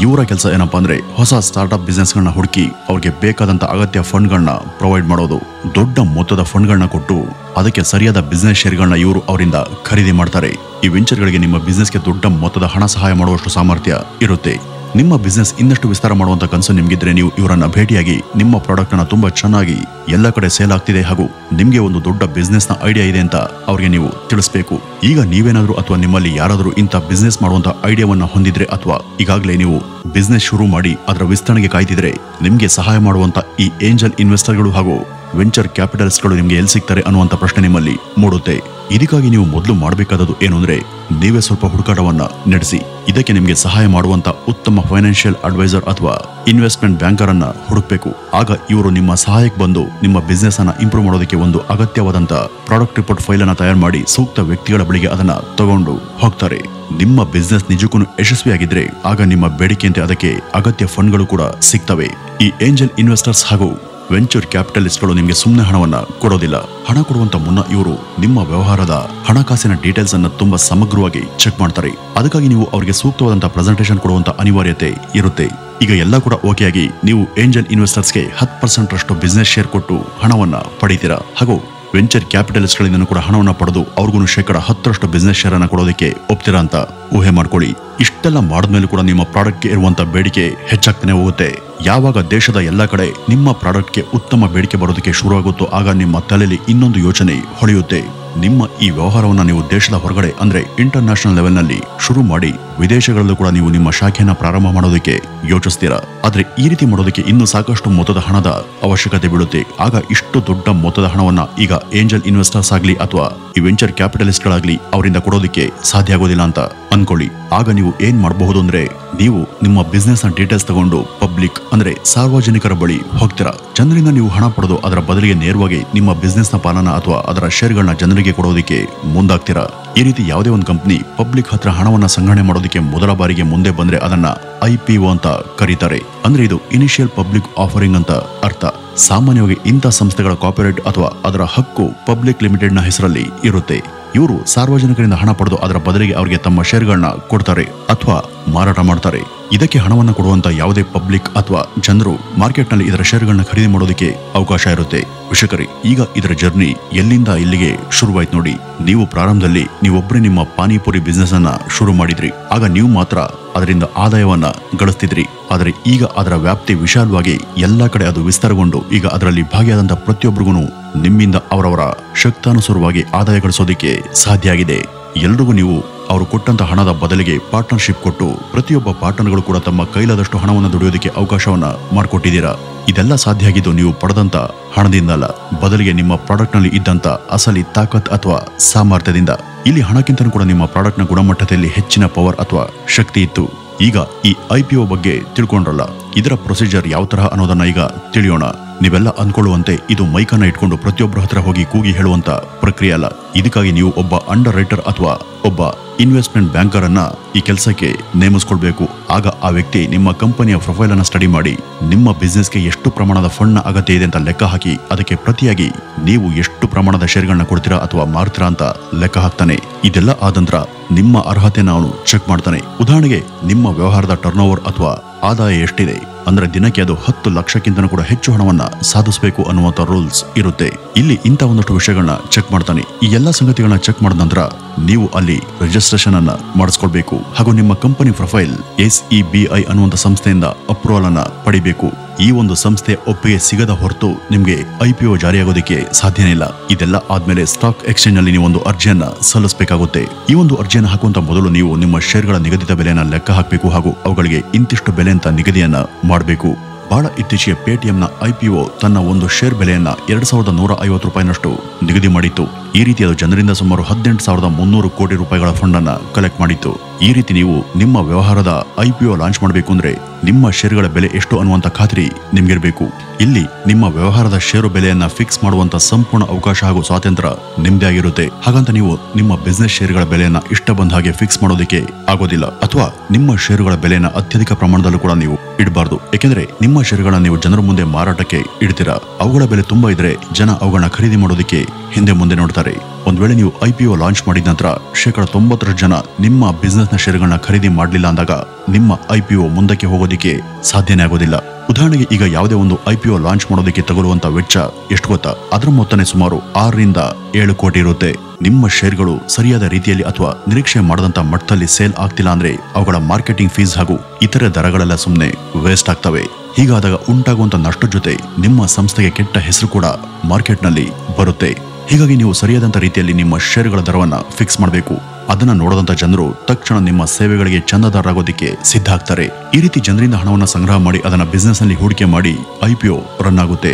ಇವರ ಕೆಲಸ ಏನಪ್ಪಾ ಅಂದ್ರೆ ಹೊಸ ಸ್ಟಾರ್ಟ್ಅಪ್ ಬಿಸ್ನೆಸ್ ಗಳನ್ನ ಹುಡುಕಿ ಅವ್ರಿಗೆ ಬೇಕಾದಂತ ಅಗತ್ಯ ಫಂಡ್ ಗಳನ್ನ ಪ್ರೊವೈಡ್ ಮಾಡೋದು. ದೊಡ್ಡ ಮೊತ್ತದ ಫಂಡ್ ಗಳನ್ನ ಕೊಟ್ಟು ಅದಕ್ಕೆ ಸರಿಯಾದ ಬಿಸ್ನೆಸ್ ಶೇರ್ ಗಳನ್ನ ಇವರು ಅವರಿಂದ ಖರೀದಿ ಮಾಡ್ತಾರೆ. ಈ ವೆಂಚರ್ ಗಳಿಗೆ ನಿಮ್ಮ ಬಿಸ್ನೆಸ್ಗೆ ದೊಡ್ಡ ಮೊತ್ತದ ಹಣ ಸಹಾಯ ಮಾಡುವಷ್ಟು ಸಾಮರ್ಥ್ಯ ಇರುತ್ತೆ. ನಿಮ್ಮ ಬಿಸ್ನೆಸ್ ಇನ್ನಷ್ಟು ವಿಸ್ತಾರ ಮಾಡುವಂತ ಕನಸು ನಿಮ್ಗಿದ್ರೆ ನೀವು ಇವರನ್ನ ಭೇಟಿಯಾಗಿ ನಿಮ್ಮ ಪ್ರಾಡಕ್ಟ್ ಅನ್ನ ತುಂಬಾ ಚೆನ್ನಾಗಿ ಎಲ್ಲ ಕಡೆ ಸೇಲ್ ಆಗ್ತಿದೆ ಹಾಗೂ ನಿಮ್ಗೆ ಒಂದು ದೊಡ್ಡ ಬಿಸ್ನೆಸ್ ನ ಐಡಿಯಾ ಇದೆ ಅಂತ ಅವ್ರಿಗೆ ನೀವು ತಿಳಿಸಬೇಕು. ಈಗ ನೀವೇನಾದ್ರೂ ಅಥವಾ ನಿಮ್ಮಲ್ಲಿ ಯಾರಾದ್ರೂ ಇಂಥ ಬಿಸ್ನೆಸ್ ಮಾಡುವಂತ ಐಡಿಯಾವನ್ನ ಹೊಂದಿದ್ರೆ ಅಥವಾ ಈಗಾಗಲೇ ನೀವು ಬಿಸ್ನೆಸ್ ಶುರು ಮಾಡಿ ಅದರ ವಿಸ್ತರಣೆಗೆ ಕಾಯ್ತಿದ್ರೆ ನಿಮ್ಗೆ ಸಹಾಯ ಮಾಡುವಂತ ಈ ಏಂಜಲ್ ಇನ್ವೆಸ್ಟರ್ಗಳು ಹಾಗೂ ವೆಂಚರ್ ಕ್ಯಾಪಿಟಲಿಸ್ಟ್ಗಳು ನಿಮ್ಗೆ ಎಲ್ಲಿ ಸಿಗ್ತಾರೆ ಅನ್ನುವಂತ ಪ್ರಶ್ನೆ ನಿಮ್ಮಲ್ಲಿ ಮೂಡುತ್ತೆ. ಇದಕ್ಕಾಗಿ ನೀವು ಮೊದಲು ಮಾಡಬೇಕಾದದ್ದು ಏನು ಅಂದ್ರೆ ನೀವೇ ಸ್ವಲ್ಪ ಹುಡುಕಾಟವನ್ನ ನಡೆಸಿ. ಇದಕ್ಕೆ ನಿಮ್ಗೆ ಸಹಾಯ ಮಾಡುವಂತ ಉತ್ತಮ ಫೈನಾನ್ಷಿಯಲ್ ಅಡ್ವೈಸರ್ ಅಥವಾ ಇನ್ವೆಸ್ಟ್ಮೆಂಟ್ ಬ್ಯಾಂಕರ್ ಅನ್ನ ಹುಡುಕ್ಬೇಕು. ಆಗ ಇವರು ನಿಮ್ಮ ಸಹಾಯಕ್ಕೆ ಬಂದು ನಿಮ್ಮ ಬಿಸ್ನೆಸ್ ಅನ್ನ ಇಂಪ್ರೂವ್ ಮಾಡೋದಕ್ಕೆ ಒಂದು ಅಗತ್ಯವಾದಂತ ಪ್ರಾಡಕ್ಟ್ ರಿಪೋರ್ಟ್ ಫೈಲ್ ಅನ್ನ ತಯಾರು ಮಾಡಿ ಸೂಕ್ತ ವ್ಯಕ್ತಿಗಳ ಬಳಿಗೆ ಅದನ್ನ ತಗೊಂಡು ಹೋಗ್ತಾರೆ. ನಿಮ್ಮ ಬಿಸ್ನೆಸ್ ನಿಜಕ್ಕೂ ಯಶಸ್ವಿಯಾಗಿದ್ರೆ ಆಗ ನಿಮ್ಮ ಬೇಡಿಕೆಯಂತೆ ಅದಕ್ಕೆ ಅಗತ್ಯ ಫಂಡ್ಗಳು ಕೂಡ ಸಿಗ್ತವೆ. ಈ ಏಂಜಲ್ ಇನ್ವೆಸ್ಟರ್ಸ್ ಹಾಗೂ ವೆಂಚರ್ ಕ್ಯಾಪಿಟಲಿಸ್ಟ್ಗಳು ನಿಮಗೆ ಸುಮ್ಮನೆ ಹಣವನ್ನ ಕೊಡೋದಿಲ್ಲ. ಹಣ ಕೊಡುವಂತ ಮುನ್ನ ಇವರು ನಿಮ್ಮ ವ್ಯವಹಾರದ ಹಣಕಾಸಿನ ಡೀಟೇಲ್ಸ್ ಅನ್ನ ತುಂಬಾ ಸಮಗ್ರವಾಗಿ ಚೆಕ್ ಮಾಡ್ತಾರೆ. ಅದಕ್ಕಾಗಿ ನೀವು ಅವರಿಗೆ ಸೂಕ್ತವಾದಂತಹ ಪ್ರೆಸೆಂಟೇಷನ್ ಕೊಡುವಂತ ಅನಿವಾರ್ಯತೆ ಇರುತ್ತೆ. ಈಗ ಎಲ್ಲ ಕೂಡ ಓಕೆ ಆಗಿ ನೀವು ಏಂಜಲ್ ಇನ್ವೆಸ್ಟರ್ಸ್ಗೆ 10% ರಷ್ಟು ಬಿಸ್ನೆಸ್ ಶೇರ್ ಕೊಟ್ಟು ಹಣವನ್ನ ಪಡೀತೀರಾ ಹಾಗೂ ವೆಂಚರ್ ಕ್ಯಾಪಿಟಲಿಸ್ಟ್ ಗಳಿಂದ ಕೂಡ ಹಣವನ್ನ ಪಡೆದು ಅವ್ರಿಗೂ 10% ಬಿಸ್ನೆಸ್ ಶೇರ್ ಅನ್ನ ಕೊಡೋದಕ್ಕೆ ಒಪ್ತೀರಾ ಅಂತ ಊಹೆ ಮಾಡ್ಕೊಳ್ಳಿ. ಇಷ್ಟೆಲ್ಲ ಮಾಡಿದ್ಮೇಲೆ ಕೂಡ ನಿಮ್ಮ ಪ್ರಾಡಕ್ಟ್ಗೆ ಇರುವಂತ ಬೇಡಿಕೆ ಹೆಚ್ಚಾಗ್ತಾನೆ ಹೋಗುತ್ತೆ. ಯಾವಾಗ ದೇಶದ ಎಲ್ಲಾ ಕಡೆ ನಿಮ್ಮ ಪ್ರಾಡಕ್ಟ್ಗೆ ಉತ್ತಮ ಬೇಡಿಕೆ ಬರೋದಕ್ಕೆ ಶುರು ಆಗುತ್ತೋ ಆಗ ನಿಮ್ಮ ತಲೆಯಲ್ಲಿ ಇನ್ನೊಂದು ಯೋಚನೆ ಹೊಳೆಯುತ್ತೆ. ನಿಮ್ಮ ಈ ವ್ಯವಹಾರವನ್ನ ನೀವು ದೇಶದ ಹೊರಗಡೆ ಅಂದ್ರೆ ಇಂಟರ್ನ್ಯಾಷನಲ್ ಲೆವೆಲ್ ನಲ್ಲಿ ಶುರು ಮಾಡಿ ವಿದೇಶಗಳಲ್ಲೂ ಕೂಡ ನೀವು ನಿಮ್ಮ ಶಾಖೆಯನ್ನ ಪ್ರಾರಂಭ ಮಾಡೋದಕ್ಕೆ ಯೋಚಿಸ್ತೀರಾ. ಆದ್ರೆ ಈ ರೀತಿ ಮಾಡೋದಕ್ಕೆ ಇನ್ನೂ ಸಾಕಷ್ಟು ಮೊತ್ತದ ಹಣದ ಅವಶ್ಯಕತೆ ಬೀಳುತ್ತೆ. ಆಗ ಇಷ್ಟು ದೊಡ್ಡ ಮೊತ್ತದ ಹಣವನ್ನ ಈಗ ಏಂಜಲ್ ಇನ್ವೆಸ್ಟರ್ಸ್ ಆಗ್ಲಿ ಅಥವಾ ಈ ವೆಂಚರ್ ಕ್ಯಾಪಿಟಲಿಸ್ಟ್ ಗಳಾಗ್ಲಿ ಅವರಿಂದ ಕೊಡೋದಕ್ಕೆ ಸಾಧ್ಯ ಆಗೋದಿಲ್ಲ ಅಂತ ಅನ್ಕೊಳ್ಳಿ. ಆಗ ನೀವು ಏನ್ ಮಾಡಬಹುದು ಅಂದ್ರೆ ನೀವು ನಿಮ್ಮ ಬಿಸ್ನೆಸ್ ನ ಡೀಟೇಲ್ಸ್ ತಗೊಂಡು ಪಬ್ಲಿಕ್ ಅಂದ್ರೆ ಸಾರ್ವಜನಿಕರ ಬಳಿ ಹೋಗ್ತೀರಾ. ಜನರಿಂದ ನೀವು ಹಣ ಪಡೆದು ಅದರ ಬದಲಿಗೆ ನೇರವಾಗಿ ನಿಮ್ಮ ಬಿಸ್ನೆಸ್ ನ ಪಾಲನ ಅಥವಾ ಅದರ ಶೇರ್ಗಳನ್ನ ಜನರಿಗೆ ಕೊಡೋದಕ್ಕೆ ಮುಂದಾಗ್ತೀರಾ. ಈ ರೀತಿ ಯಾವುದೇ ಒಂದು ಕಂಪನಿ ಪಬ್ಲಿಕ್ ಹತ್ರ ಹಣವನ್ನ ಸಂಗ್ರಹಣೆ ಮಾಡೋದಕ್ಕೆ ಮೊದಲ ಬಾರಿಗೆ ಮುಂದೆ ಬಂದ್ರೆ ಅದನ್ನ IPO ಅಂತ ಕರೀತಾರೆ. ಅಂದ್ರೆ ಇದು ಇನಿಷಿಯಲ್ ಪಬ್ಲಿಕ್ ಆಫರಿಂಗ್ ಅಂತ ಅರ್ಥ. ಸಾಮಾನ್ಯವಾಗಿ ಇಂಥ ಸಂಸ್ಥೆಗಳ ಕಾಪರೇಟ್ ಅಥವಾ ಅದರ ಹಕ್ಕು ಪಬ್ಲಿಕ್ ಲಿಮಿಟೆಡ್ ನ ಹೆಸರಲ್ಲಿ ಇರುತ್ತೆ. ಇವರು ಸಾರ್ವಜನಿಕರಿಂದ ಹಣ ಪಡೆದು ಅದರ ಬದಲಿಗೆ ಅವರಿಗೆ ತಮ್ಮ ಶೇರ್ಗಳನ್ನ ಕೊಡ್ತಾರೆ ಅಥವಾ ಮಾರಾಟ ಮಾಡ್ತಾರೆ. ಇದಕ್ಕೆ ಹಣವನ್ನ ಕೊಡುವಂತ ಯಾವುದೇ ಪಬ್ಲಿಕ್ ಅಥವಾ ಜನರು ಮಾರ್ಕೆಟ್ ನಲ್ಲಿ ಇದರ ಶೇರ್ಗಳನ್ನ ಖರೀದಿ ಮಾಡೋದಕ್ಕೆ ಅವಕಾಶ ಇರುತ್ತೆ. ವೀಕ್ಷಕರೇ, ಈಗ ಇದರ ಜರ್ನಿ ಎಲ್ಲಿಂದ ಇಲ್ಲಿಗೆ ಶುರುವಾಯ್ತು ನೋಡಿ. ನೀವು ಪ್ರಾರಂಭದಲ್ಲಿ ನೀವೊಬ್ಬರೇ ನಿಮ್ಮ ಪಾನಿಪುರಿ ಬಿಸ್ನೆಸ್ ಅನ್ನ ಶುರು ಮಾಡಿದ್ರಿ. ಆಗ ನೀವು ಮಾತ್ರ ಅದರಿಂದ ಆದಾಯವನ್ನ ಗಳಿಸ್ತಿದ್ರಿ. ಆದರೆ ಈಗ ಅದರ ವ್ಯಾಪ್ತಿ ವಿಶಾಲವಾಗಿ ಎಲ್ಲಾ ಕಡೆ ಅದು ವಿಸ್ತಾರಗೊಂಡು ಈಗ ಅದರಲ್ಲಿ ಭಾಗಿಯಾದಂತ ಪ್ರತಿಯೊಬ್ಬರಿಗೂ ನಿಮ್ಮಿಂದ ಅವರವರ ಶಕ್ತಾನುಸಾರವಾಗಿ ಆದಾಯ ಗಳಿಸೋದಕ್ಕೆ ಸಾಧ್ಯ ಆಗಿದೆ. ಎಲ್ರಿಗೂ ನೀವು ಅವರು ಕೊಟ್ಟಂತ ಹಣದ ಬದಲಿಗೆ ಪಾರ್ಟ್ನರ್ಶಿಪ್ ಕೊಟ್ಟು ಪ್ರತಿಯೊಬ್ಬ ಪಾರ್ಟ್ನರ್ಗಳು ಕೂಡ ತಮ್ಮ ಕೈಲಾದಷ್ಟು ಹಣವನ್ನು ದುಡಿಯೋದಕ್ಕೆ ಅವಕಾಶವನ್ನ ಮಾಡಿಕೊಟ್ಟಿದ್ದೀರಾ. ಇದೆಲ್ಲ ಸಾಧ್ಯ ಆಗಿದ್ದು ನೀವು ಪಡೆದಂತ ಹಣದಿಂದಲ್ಲ, ಬದಲಿಗೆ ನಿಮ್ಮ ಪ್ರಾಡಕ್ಟ್ ನಲ್ಲಿ ಇದ್ದಂತ ಅಸಲಿ ತಾಕತ್ ಅಥವಾ ಸಾಮರ್ಥ್ಯದಿಂದ. ಇಲ್ಲಿ ಹಣಕ್ಕಿಂತ ಕೂಡ ನಿಮ್ಮ ಪ್ರಾಡಕ್ಟ್ ನ ಗುಣಮಟ್ಟದಲ್ಲಿ ಹೆಚ್ಚಿನ ಪವರ್ ಅಥವಾ ಶಕ್ತಿ ಇತ್ತು. ಈಗ ಈ IPO ಬಗ್ಗೆ ತಿಳ್ಕೊಂಡ್ರಲ್ಲ, ಇದರ ಪ್ರೊಸೀಜರ್ ಯಾವ ತರಹ ಅನ್ನೋದನ್ನ ಈಗ ತಿಳಿಯೋಣ. ನೀವೆಲ್ಲ ಅನ್ಕೊಳ್ಳುವಂತೆ ಇದು ಮೈಕನ್ನ ಇಟ್ಕೊಂಡು ಪ್ರತಿಯೊಬ್ಬರ ಹತ್ರ ಹೋಗಿ ಕೂಗಿ ಹೇಳುವಂತ ಪ್ರಕ್ರಿಯೆ ಅಲ್ಲ. ಇದಕ್ಕಾಗಿ ನೀವು ಒಬ್ಬ ಅಂಡರ್ ರೈಟರ್ ಅಥವಾ ಒಬ್ಬ ಇನ್ವೆಸ್ಟ್ಮೆಂಟ್ ಬ್ಯಾಂಕರ್ ಅನ್ನ ಈ ಕೆಲಸಕ್ಕೆ ನೇಮಿಸ್ಕೊಳ್ಬೇಕು. ಆಗ ಆ ವ್ಯಕ್ತಿ ನಿಮ್ಮ ಕಂಪನಿಯ ಪ್ರೊಫೈಲ್ ಅನ್ನ ಸ್ಟಡಿ ಮಾಡಿ ನಿಮ್ಮ ಬಿಸ್ನೆಸ್ಗೆ ಎಷ್ಟು ಪ್ರಮಾಣದ ಫಂಡ್ ನ ಅಗತ್ಯ ಇದೆ ಅಂತ ಲೆಕ್ಕ ಹಾಕಿ ಅದಕ್ಕೆ ಪ್ರತಿಯಾಗಿ ನೀವು ಎಷ್ಟು ಪ್ರಮಾಣದ ಶೇರ್ಗಳನ್ನ ಕೊಡ್ತೀರಾ ಅಥವಾ ಮಾರ್ತೀರಾ ಅಂತ ಲೆಕ್ಕ ಹಾಕ್ತಾನೆ. ಇದೆಲ್ಲ ಆದಂತರ ನಿಮ್ಮ ಅರ್ಹತೆಯನ್ನು ಅವನು ಚೆಕ್ ಮಾಡ್ತಾನೆ. ಉದಾಹರಣೆಗೆ ನಿಮ್ಮ ವ್ಯವಹಾರದ ಟರ್ನ್ ಓವರ್ ಅಥವಾ ಆದಾಯ ಎಷ್ಟಿದೆ ಅಂದ್ರೆ ದಿನಕ್ಕೆ ಅದು 10 ಲಕ್ಷಕ್ಕಿಂತ ಕೂಡ ಹೆಚ್ಚು ಹಣವನ್ನ ಸಾಧಿಸಬೇಕು ಅನ್ನುವಂತ ರೂಲ್ಸ್ ಇರುತ್ತೆ. ಇಲ್ಲಿ ಇಂಥ ಒಂದಷ್ಟು ವಿಷಯಗಳನ್ನ ಚೆಕ್ ಮಾಡ್ತಾನೆ. ಈ ಎಲ್ಲಾ ಸಂಗತಿಗಳನ್ನ ಚೆಕ್ ಮಾಡಿದ ನಂತರ ನೀವು ಅಲ್ಲಿ ರಿಜಿಸ್ಟ್ರೇಷನ್ ಅನ್ನ ಮಾಡಿಸ್ಕೊಳ್ಬೇಕು ಹಾಗೂ ನಿಮ್ಮ ಕಂಪನಿ ಪ್ರೊಫೈಲ್ SEBI ಅನ್ನುವಂತ ಸಂಸ್ಥೆಯಿಂದ ಅಪ್ರೂವಲ್ ಅನ್ನ ಪಡಿಬೇಕು. ಈ ಒಂದು ಸಂಸ್ಥೆ ಒಪ್ಪಿಗೆ ಸಿಗದ ಹೊರತು ನಿಮ್ಗೆ IPO ಜಾರಿಯಾಗೋದಕ್ಕೆ ಸಾಧ್ಯನೇ ಇಲ್ಲ. ಇದೆಲ್ಲ ಆದ್ಮೇಲೆ ಸ್ಟಾಕ್ ಎಕ್ಸ್ಚೇಂಜ್ ನಲ್ಲಿ ನೀವು ಒಂದು ಅರ್ಜಿಯನ್ನ ಸಲ್ಲಿಸಬೇಕಾಗುತ್ತೆ. ಈ ಒಂದು ಅರ್ಜಿಯನ್ನು ಹಾಕುವಂತ ಮೊದಲು ನೀವು ನಿಮ್ಮ ಶೇರ್ಗಳ ನಿಗದಿತ ಬೆಲೆಯನ್ನ ಲೆಕ್ಕ ಹಾಕಬೇಕು ಹಾಗೂ ಅವುಗಳಿಗೆ ಇಂತಿಷ್ಟು ಬೆಲೆ ಅಂತ ನಿಗದಿಯನ್ನ ಮಾಡಬೇಕು. ಬಹಳ ಇತ್ತೀಚೆಗೆ ಪೇಟಿಎಂನ IPO ತನ್ನ ಒಂದು ಶೇರ್ ಬೆಲೆಯನ್ನ 2150 ರೂಪಾಯಿನಷ್ಟು ನಿಗದಿ ಮಾಡಿತ್ತು. ಈ ರೀತಿ ಅದು ಜನರಿಂದ ಸುಮಾರು 18,300 ಕೋಟಿ ರೂಪಾಯಿಗಳ ಫಂಡ್ ಅನ್ನ ಕಲೆಕ್ಟ್ ಮಾಡಿತ್ತು. ಈ ರೀತಿ ನೀವು ನಿಮ್ಮ ವ್ಯವಹಾರದ IPO ಲಾಂಚ್ ಮಾಡಬೇಕು ಅಂದ್ರೆ ನಿಮ್ಮ ಶೇರ್ಗಳ ಬೆಲೆ ಎಷ್ಟು ಅನ್ನುವಂತ ಖಾತ್ರಿ ನಿಮ್ಗಿರ್ಬೇಕು. ಇಲ್ಲಿ ನಿಮ್ಮ ವ್ಯವಹಾರದ ಷೇರು ಬೆಲೆಯನ್ನ ಫಿಕ್ಸ್ ಮಾಡುವಂತ ಸಂಪೂರ್ಣ ಅವಕಾಶ ಹಾಗೂ ಸ್ವಾತಂತ್ರ್ಯ ನಿಮ್ದೇ ಆಗಿರುತ್ತೆ. ಹಾಗಂತ ನೀವು ನಿಮ್ಮ ಬಿಸ್ನೆಸ್ ಶೇರ್ಗಳ ಬೆಲೆಯನ್ನ ಇಷ್ಟ ಬಂದ ಹಾಗೆ ಫಿಕ್ಸ್ ಮಾಡೋದಕ್ಕೆ ಆಗೋದಿಲ್ಲ. ಅಥವಾ ನಿಮ್ಮ ಶೇರುಗಳ ಬೆಲೆಯನ್ನ ಅತ್ಯಧಿಕ ಪ್ರಮಾಣದಲ್ಲೂ ಕೂಡ ನೀವು ಇಡಬಾರ್ದು. ಯಾಕೆಂದ್ರೆ ನಿಮ್ಮ ಶೇರುಗಳನ್ನ ನೀವು ಜನರ ಮುಂದೆ ಮಾರಾಟಕ್ಕೆ ಇಡ್ತೀರಾ. ಅವುಗಳ ಬೆಲೆ ತುಂಬಾ ಇದ್ರೆ ಜನ ಅವುಗಳನ್ನ ಖರೀದಿ ಮಾಡೋದಕ್ಕೆ ಹಿಂದೆ ಮುಂದೆ ನೋಡ್ತಾರೆ. ಒಂದ್ ವೇಳೆ ನೀವು IPO ಲಾಂಚ್ ಮಾಡಿದ ನಂತರ 90% ಜನ ನಿಮ್ಮ ಬಿಸ್ನೆಸ್ ನ ಶೇರ್ಗಳನ್ನ ಖರೀದಿ ಮಾಡಲಿಲ್ಲ ಅಂದಾಗ ನಿಮ್ಮ IPO ಮುಂದಕ್ಕೆ ಹೋಗೋದಿಕ್ಕೆ ಸಾಧ್ಯನೇ ಆಗೋದಿಲ್ಲ. ಉದಾಹರಣೆಗೆ ಈಗ ಯಾವುದೇ ಒಂದು IPO ಲಾಂಚ್ ಮಾಡೋದಕ್ಕೆ ತಗುಲುವಂತ ವೆಚ್ಚ ಎಷ್ಟು ಗೊತ್ತಾ? ಅದರ ಮೊತ್ತನೇ ಸುಮಾರು 6 ರಿಂದ 7 ಕೋಟಿ ಇರುತ್ತೆ. ನಿಮ್ಮ ಶೇರ್ಗಳು ಸರಿಯಾದ ರೀತಿಯಲ್ಲಿ ಅಥವಾ ನಿರೀಕ್ಷೆ ಮಾಡದಂತ ಮಟ್ಟದಲ್ಲಿ ಸೇಲ್ ಆಗ್ತಿಲ್ಲ ಅಂದ್ರೆ ಅವುಗಳ ಮಾರ್ಕೆಟಿಂಗ್ ಫೀಸ್ ಹಾಗೂ ಇತರೆ ದರಗಳೆಲ್ಲ ಸುಮ್ಮನೆ ವೇಸ್ಟ್ ಆಗ್ತವೆ. ಹೀಗಾದಾಗ ಉಂಟಾಗುವಂತ ನಷ್ಟ ಜೊತೆ ನಿಮ್ಮ ಸಂಸ್ಥೆಗೆ ಕೆಟ್ಟ ಹೆಸರು ಕೂಡ ಮಾರ್ಕೆಟ್ನಲ್ಲಿ ಬರುತ್ತೆ. ಹೀಗಾಗಿ ನೀವು ಸರಿಯಾದಂತ ರೀತಿಯಲ್ಲಿ ನಿಮ್ಮ ಶೇರ್ಗಳ ದರವನ್ನ ಫಿಕ್ಸ್ ಮಾಡಬೇಕು. ಅದನ್ನ ನೋಡದಂತ ಜನರು ತಕ್ಷಣ ನಿಮ್ಮ ಸೇವೆಗಳಿಗೆ ಚಂದಾದಾರರಾಗೋದಿಕ್ಕೆ ಸಿದ್ಧ ಆಗ್ತಾರೆ. ಈ ರೀತಿ ಜನರಿಂದ ಹಣವನ್ನ ಸಂಗ್ರಹ ಮಾಡಿ ಅದನ್ನ ಬಿಸ್ನೆಸ್ ನಲ್ಲಿ ಹೂಡಿಕೆ ಮಾಡಿ IPO ರನ್ ಆಗುತ್ತೆ.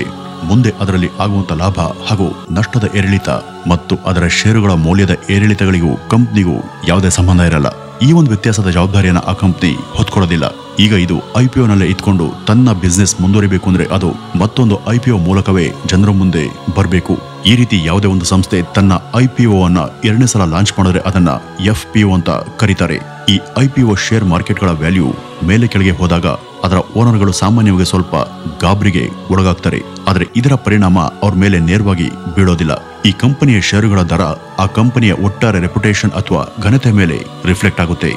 ಮುಂದೆ ಅದರಲ್ಲಿ ಆಗುವಂತ ಲಾಭ ಹಾಗೂ ನಷ್ಟದ ಏರಿಳಿತ ಮತ್ತು ಅದರ ಷೇರುಗಳ ಮೌಲ್ಯದ ಏರಿಳಿತಗಳಿಗೂ ಕಂಪ್ನಿಗೂ ಯಾವುದೇ ಸಂಬಂಧ ಇರಲ್ಲ. ಈ ಒಂದು ವ್ಯತ್ಯಾಸದ ಜವಾಬ್ದಾರಿಯನ್ನ ಆ ಕಂಪ್ನಿ ಹೊತ್ಕೊಳ್ಳೋದಿಲ್ಲ. ಈಗ ಇದು IPO ನಲ್ಲೇ ಇದ್ಕೊಂಡು ತನ್ನ ಬಿಸ್ನೆಸ್ ಮುಂದುವರಿಬೇಕು ಅಂದ್ರೆ ಅದು ಮತ್ತೊಂದು IPO ಮೂಲಕವೇ ಜನರ ಮುಂದೆ ಬರಬೇಕು. ಈ ರೀತಿ ಯಾವುದೇ ಒಂದು ಸಂಸ್ಥೆ ತನ್ನ IPO ಅನ್ನ 2ನೇ ಸಲ ಲಾಂಚ್ ಮಾಡಿದ್ರೆ ಅದನ್ನ FPO ಅಂತ ಕರೀತಾರೆ. ಈ IPO ಶೇರ್ ಮಾರ್ಕೆಟ್ಗಳ ವ್ಯಾಲ್ಯೂ ಮೇಲೆ ಕೆಳಗೆ ಹೋದಾಗ ಅದರ ಓನರ್ಗಳು ಸಾಮಾನ್ಯವಾಗಿ ಸ್ವಲ್ಪ ಗಾಬರಿಗೆ ಒಳಗಾಗ್ತಾರೆ. ಆದ್ರೆ ಇದರ ಪರಿಣಾಮ ಅವ್ರ ಮೇಲೆ ನೇರವಾಗಿ ಬೀಳೋದಿಲ್ಲ. ಈ ಕಂಪನಿಯ ಷೇರುಗಳ ದರ ಆ ಕಂಪನಿಯ ಒಟ್ಟಾರೆ ರೆಪ್ಯುಟೇಷನ್ ಅಥವಾ ಘನತೆ ಮೇಲೆ ರಿಫ್ಲೆಕ್ಟ್ ಆಗುತ್ತೆ.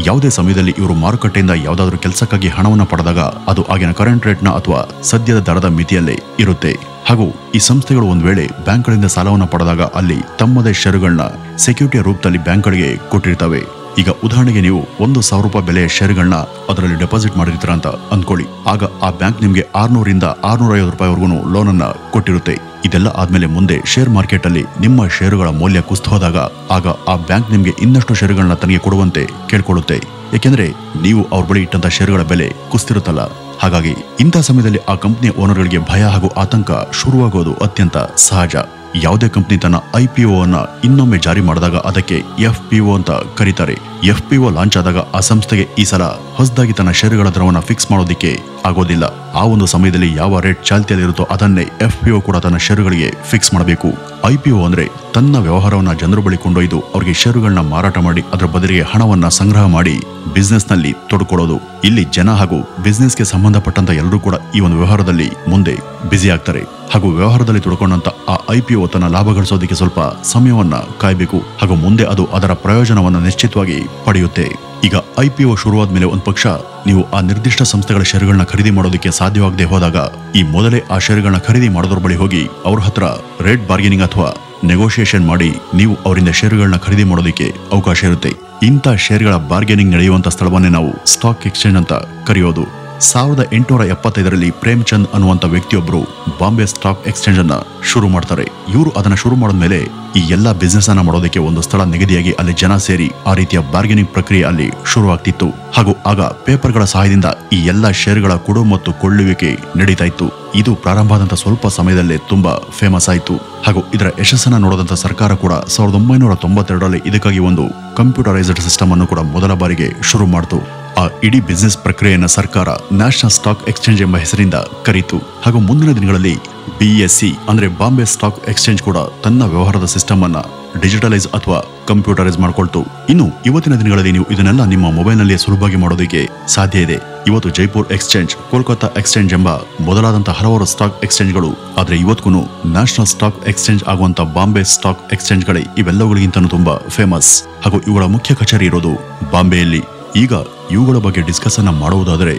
ಯಾವುದೇ ಸಮಯದಲ್ಲಿ ಇವರು ಮಾರುಕಟ್ಟೆಯಿಂದ ಯಾವುದಾದ್ರೂ ಕೆಲಸಕ್ಕಾಗಿ ಹಣವನ್ನು ಪಡೆದಾಗ ಅದು ಆಗಿನ ಕರೆಂಟ್ ರೇಟ್ನ ಅಥವಾ ಸದ್ಯದ ದರದ ಮಿತಿಯಲ್ಲೇ ಇರುತ್ತೆ. ಹಾಗೂ ಈ ಸಂಸ್ಥೆಗಳು ಒಂದ್ ವೇಳೆ ಬ್ಯಾಂಕ್ಗಳಿಂದ ಸಾಲವನ್ನು ಪಡೆದಾಗ ಅಲ್ಲಿ ತಮ್ಮದೇ ಷೇರುಗಳನ್ನ ಸೆಕ್ಯೂರಿಟಿಯ ರೂಪದಲ್ಲಿ ಬ್ಯಾಂಕ್ಗಳಿಗೆ ಕೊಟ್ಟಿರ್ತವೆ. ಈಗ ಉದಾಹರಣೆಗೆ ನೀವು 1,000 ರೂಪಾಯಿ ಬೆಲೆಯ ಶೇರ್ಗಳನ್ನ ಅದರಲ್ಲಿ ಡೆಪಾಸಿಟ್ ಮಾಡಿರ್ತೀರ ಅಂತ ಅಂದ್ಕೊಳ್ಳಿ. ಆಗ ಆ ಬ್ಯಾಂಕ್ ನಿಮ್ಗೆ 600 ರಿಂದ 650 ರೂಪಾಯಿವರೆಗೂ ಲೋನ್ ಅನ್ನ ಕೊಟ್ಟಿರುತ್ತೆ. ಇದೆಲ್ಲ ಆದ್ಮೇಲೆ ಮುಂದೆ ಶೇರ್ ಮಾರ್ಕೆಟ್ ಅಲ್ಲಿ ನಿಮ್ಮ ಷೇರುಗಳ ಮೌಲ್ಯ ಕುಸಿದು ಹೋದಾಗ ಆಗ ಆ ಬ್ಯಾಂಕ್ ನಿಮ್ಗೆ ಇನ್ನಷ್ಟು ಷೇರುಗಳನ್ನ ತನಗೆ ಕೊಡುವಂತೆ ಕೇಳ್ಕೊಳ್ಳುತ್ತೆ. ಯಾಕೆಂದ್ರೆ ನೀವು ಅವ್ರ ಬಳಿ ಇಟ್ಟಂತ ಷೇರುಗಳ ಬೆಲೆ ಕುಸಿತಿರುತ್ತಲ್ಲ. ಹಾಗಾಗಿ ಇಂಥ ಸಮಯದಲ್ಲಿ ಆ ಕಂಪನಿಯ ಓನರ್ಗಳಿಗೆ ಭಯ ಹಾಗೂ ಆತಂಕ ಶುರುವಾಗೋದು ಅತ್ಯಂತ ಸಹಜ. ಯಾವುದೇ ಕಂಪನಿ ತನ್ನ IPO ಅನ್ನ ಇನ್ನೊಮ್ಮೆ ಜಾರಿ ಮಾಡಿದಾಗ ಅದಕ್ಕೆ FPO ಅಂತ ಕರೀತಾರೆ. FPO ಲಾಂಚ್ ಆದಾಗ ಆ ಸಂಸ್ಥೆಗೆ ಈ ಸಲ ಹೊಸದಾಗಿ ತನ್ನ ಷೇರುಗಳ ದರವನ್ನ ಫಿಕ್ಸ್ ಮಾಡೋದಿಕ್ಕೆ ಆಗೋದಿಲ್ಲ. ಆ ಒಂದು ಸಮಯದಲ್ಲಿ ಯಾವ ರೇಟ್ ಚಾಲ್ತಿಯಲ್ಲಿರುತ್ತೋ ಅದನ್ನೇ FPO ಕೂಡ ತನ್ನ ಷೇರುಗಳಿಗೆ ಫಿಕ್ಸ್ ಮಾಡಬೇಕು. IPO ಅಂದ್ರೆ ತನ್ನ ವ್ಯವಹಾರವನ್ನ ಜನರ ಬಳಿ ಕೊಂಡೊಯ್ದು ಅವರಿಗೆ ಷೇರುಗಳನ್ನ ಮಾರಾಟ ಮಾಡಿ ಅದರ ಬದಲಿಗೆ ಹಣವನ್ನ ಸಂಗ್ರಹ ಮಾಡಿ ಬಿಸ್ನೆಸ್ ನಲ್ಲಿ ತೊಡಕೊಳ್ಳೋದು. ಇಲ್ಲಿ ಜನ ಹಾಗೂ ಬಿಸ್ನೆಸ್ಗೆ ಸಂಬಂಧಪಟ್ಟಂತ ಎಲ್ಲರೂ ಕೂಡ ಈ ಒಂದು ವ್ಯವಹಾರದಲ್ಲಿ ಮುಂದೆ ಬ್ಯುಸಿ ಆಗ್ತಾರೆ. ಹಾಗೂ ವ್ಯವಹಾರದಲ್ಲಿ ತೊಡಕೊಂಡಂತ ಆ IPO ತನ್ನ ಲಾಭ ಗಳಿಸೋದಕ್ಕೆ ಸ್ವಲ್ಪ ಸಮಯವನ್ನ ಕಾಯಬೇಕು. ಹಾಗೂ ಮುಂದೆ ಅದು ಅದರ ಪ್ರಯೋಜನವನ್ನ ನಿಶ್ಚಿತವಾಗಿ ಪಡೆಯುತ್ತೆ. ಈಗ IPO ಶುರುವಾದ ಮೇಲೆ ಒಂದು ಪಕ್ಷ ನೀವು ಆ ನಿರ್ದಿಷ್ಟ ಸಂಸ್ಥೆಗಳ ಷೇರುಗಳನ್ನ ಖರೀದಿ ಮಾಡೋದಕ್ಕೆ ಸಾಧ್ಯವಾಗದೆ ಹೋದಾಗ ಈ ಮೊದಲೇ ಆ ಷೇರುಗಳನ್ನ ಖರೀದಿ ಮಾಡೋದ್ರ ಬಳಿ ಹೋಗಿ ಅವ್ರ ಹತ್ರ ರೇಟ್ ಬಾರ್ಗೇನಿಂಗ್ ಅಥವಾ ನೆಗೋಷಿಯೇಷನ್ ಮಾಡಿ ನೀವು ಅವರಿಂದ ಷೇರುಗಳನ್ನ ಖರೀದಿ ಮಾಡೋದಕ್ಕೆ ಅವಕಾಶ ಇರುತ್ತೆ. ಇಂಥ ಶೇರ್ಗಳ ಬಾರ್ಗೇನಿಂಗ್ ನಡೆಯುವಂತ ಸ್ಥಳವನ್ನೇ ನಾವು ಸ್ಟಾಕ್ ಎಕ್ಸ್ಚೇಂಜ್ ಅಂತ ಕರೆಯೋದು. 1875ರಲ್ಲಿ ಪ್ರೇಮ್ ಚಂದ್ ಅನ್ನುವಂತ ವ್ಯಕ್ತಿಯೊಬ್ಬರು ಬಾಂಬೆ ಸ್ಟಾಕ್ ಎಕ್ಸ್ಚೇಂಜ್ ಅನ್ನ ಶುರು ಮಾಡ್ತಾರೆ. ಇವರು ಅದನ್ನ ಶುರು ಮಾಡಿದ್ಮೇಲೆ ಈ ಎಲ್ಲಾ ಬಿಸ್ನೆಸ್ ಅನ್ನ ಮಾಡೋದಕ್ಕೆ ಒಂದು ಸ್ಥಳ ನಿಗದಿಯಾಗಿ ಅಲ್ಲಿ ಜನ ಸೇರಿ ಆ ರೀತಿಯ ಬಾರ್ಗೇನಿಂಗ್ ಪ್ರಕ್ರಿಯೆ ಅಲ್ಲಿ ಶುರು ಆಗ್ತಿತ್ತು. ಹಾಗೂ ಆಗ ಪೇಪರ್ಗಳ ಸಹಾಯದಿಂದ ಈ ಎಲ್ಲಾ ಶೇರ್ಗಳ ಕೊಡು ಮತ್ತು ಕೊಳ್ಳುವಿಕೆ ನಡೀತಾ ಇತ್ತು. ಇದು ಪ್ರಾರಂಭ ಆದಂತ ಸ್ವಲ್ಪ ಸಮಯದಲ್ಲೇ ತುಂಬಾ ಫೇಮಸ್ ಆಯಿತು. ಹಾಗೂ ಇದರ ಯಶಸ್ಸನ್ನ ನೋಡದಂತ ಸರ್ಕಾರ ಕೂಡ 1992ರಲ್ಲಿ ಇದಕ್ಕಾಗಿ ಒಂದು ಕಂಪ್ಯೂಟರೈಸ್ಡ್ ಸಿಸ್ಟಮ್ ಅನ್ನು ಕೂಡ ಮೊದಲ ಬಾರಿಗೆ ಶುರು ಮಾಡಿತು. ಆ ಇಡೀ ಬಿಸ್ನೆಸ್ ಪ್ರಕ್ರಿಯೆಯನ್ನ ಸರ್ಕಾರ ನ್ಯಾಷನಲ್ ಸ್ಟಾಕ್ ಎಕ್ಸ್ಚೇಂಜ್ ಎಂಬ ಹೆಸರಿಂದ ಕರೀತು. ಹಾಗೂ ಮುಂದಿನ ದಿನಗಳಲ್ಲಿ BSE ಅಂದ್ರೆ ಬಾಂಬೆ ಸ್ಟಾಕ್ ಎಕ್ಸ್ಚೇಂಜ್ ಕೂಡ ತನ್ನ ವ್ಯವಹಾರದ ಸಿಸ್ಟಮ್ ಅನ್ನ ಡಿಜಿಟಲೈಸ್ ಅಥವಾ ಕಂಪ್ಯೂಟರೈಸ್ ಮಾಡ್ಕೊಳ್ತು. ಇನ್ನು ಇವತ್ತಿನ ದಿನಗಳಲ್ಲಿ ನೀವು ಇದನ್ನೆಲ್ಲ ನಿಮ್ಮ ಮೊಬೈಲ್ ನಲ್ಲಿ ಸುಲಭವಾಗಿ ಮಾಡೋದಕ್ಕೆ ಸಾಧ್ಯ ಇದೆ. ಇವತ್ತು ಜೈಪುರ್ ಎಕ್ಸ್ಚೇಂಜ್, ಕೋಲ್ಕತ್ತಾ ಎಕ್ಸ್ಚೇಂಜ್ ಎಂಬ ಮೊದಲಾದಂತಹ ಹಲವಾರು ಸ್ಟಾಕ್ ಎಕ್ಸ್ಚೇಂಜ್ಗಳು, ಆದ್ರೆ ಇವತ್ತಿಗೂ ನ್ಯಾಷನಲ್ ಸ್ಟಾಕ್ ಎಕ್ಸ್ಚೇಂಜ್ ಆಗುವಂತ ಬಾಂಬೆ ಸ್ಟಾಕ್ ಎಕ್ಸ್ಚೇಂಜ್ಗಳೇ ಇವೆಲ್ಲವುಗಳಿಗಿಂತನೂ ತುಂಬಾ ಫೇಮಸ್. ಹಾಗೂ ಇವುಗಳ ಮುಖ್ಯ ಕಚೇರಿ ಇರೋದು ಬಾಂಬೆಯಲ್ಲಿ. ಈಗ ಇವುಗಳ ಬಗ್ಗೆ ಡಿಸ್ಕಸ್ ಅನ್ನ ಮಾಡುವುದಾದರೆ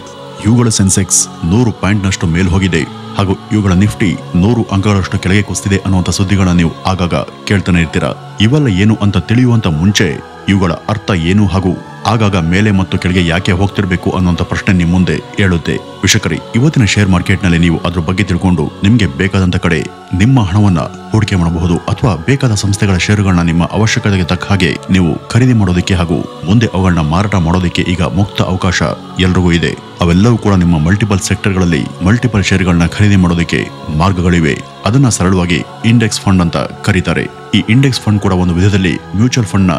ಇವುಗಳ ಸೆನ್ಸೆಕ್ಸ್ 100 ಪಾಯಿಂಟ್ನಷ್ಟು ಮೇಲ್ ಹೋಗಿದೆ. ಹಾಗೂ ಇವುಗಳ ನಿಫ್ಟಿ 100 ಅಂಕಗಳಷ್ಟು ಕೆಳಗೆ ಕುಸಿದಿದೆ ಅನ್ನುವಂಥ ಸುದ್ದಿಗಳನ್ನ ನೀವು ಆಗಾಗ ಕೇಳ್ತಾನೆ ಇರ್ತೀರಾ. ಇವೆಲ್ಲ ಏನು ಅಂತ ತಿಳಿಯುವಂತ ಮುಂಚೆ ಇವುಗಳ ಅರ್ಥ ಏನು ಹಾಗೂ ಆಗಾಗ ಮೇಲೆ ಮತ್ತು ಕೆಳಗೆ ಯಾಕೆ ಹೋಗ್ತಿರ್ಬೇಕು ಅನ್ನುವಂಥ ಪ್ರಶ್ನೆ ನಿಮ್ಮ ಮುಂದೆ ಹೇಳುತ್ತೆ. ವೀಕ್ಷಕರೇ, ಇವತ್ತಿನ ಶೇರ್ ಮಾರ್ಕೆಟ್ ನಲ್ಲಿ ನೀವು ಅದ್ರ ಬಗ್ಗೆ ತಿಳ್ಕೊಂಡು ನಿಮ್ಗೆ ಬೇಕಾದಂತ ಕಡೆ ನಿಮ್ಮ ಹಣವನ್ನ ಹೂಡಿಕೆ ಮಾಡಬಹುದು ಅಥವಾ ಬೇಕಾದ ಸಂಸ್ಥೆಗಳ ಷೇರುಗಳನ್ನ ನಿಮ್ಮ ಅವಶ್ಯಕತೆಗೆ ತಕ್ಕ ಹಾಗೆ ನೀವು ಖರೀದಿ ಮಾಡೋದಕ್ಕೆ ಹಾಗೂ ಮುಂದೆ ಅವುಗಳನ್ನ ಮಾರಾಟ ಮಾಡೋದಕ್ಕೆ ಈಗ ಮುಕ್ತ ಅವಕಾಶ ಎಲ್ರಿಗೂ ಇದೆ. ಅವೆಲ್ಲವೂ ಕೂಡ ನಿಮ್ಮ ಮಲ್ಟಿಪಲ್ ಸೆಕ್ಟರ್ಗಳಲ್ಲಿ ಮಲ್ಟಿಪಲ್ ಶೇರುಗಳನ್ನ ಖರೀದಿ ಮಾಡೋದಕ್ಕೆ ಮಾರ್ಗಗಳಿವೆ. ಅದನ್ನ ಸರಳವಾಗಿ ಇಂಡೆಕ್ಸ್ ಫಂಡ್ ಅಂತ ಕರೀತಾರೆ. ಈ ಇಂಡೆಕ್ಸ್ ಫಂಡ್ ಕೂಡ ಒಂದು ವಿಧದಲ್ಲಿ ಮ್ಯೂಚುವಲ್ ಫಂಡ್ ನ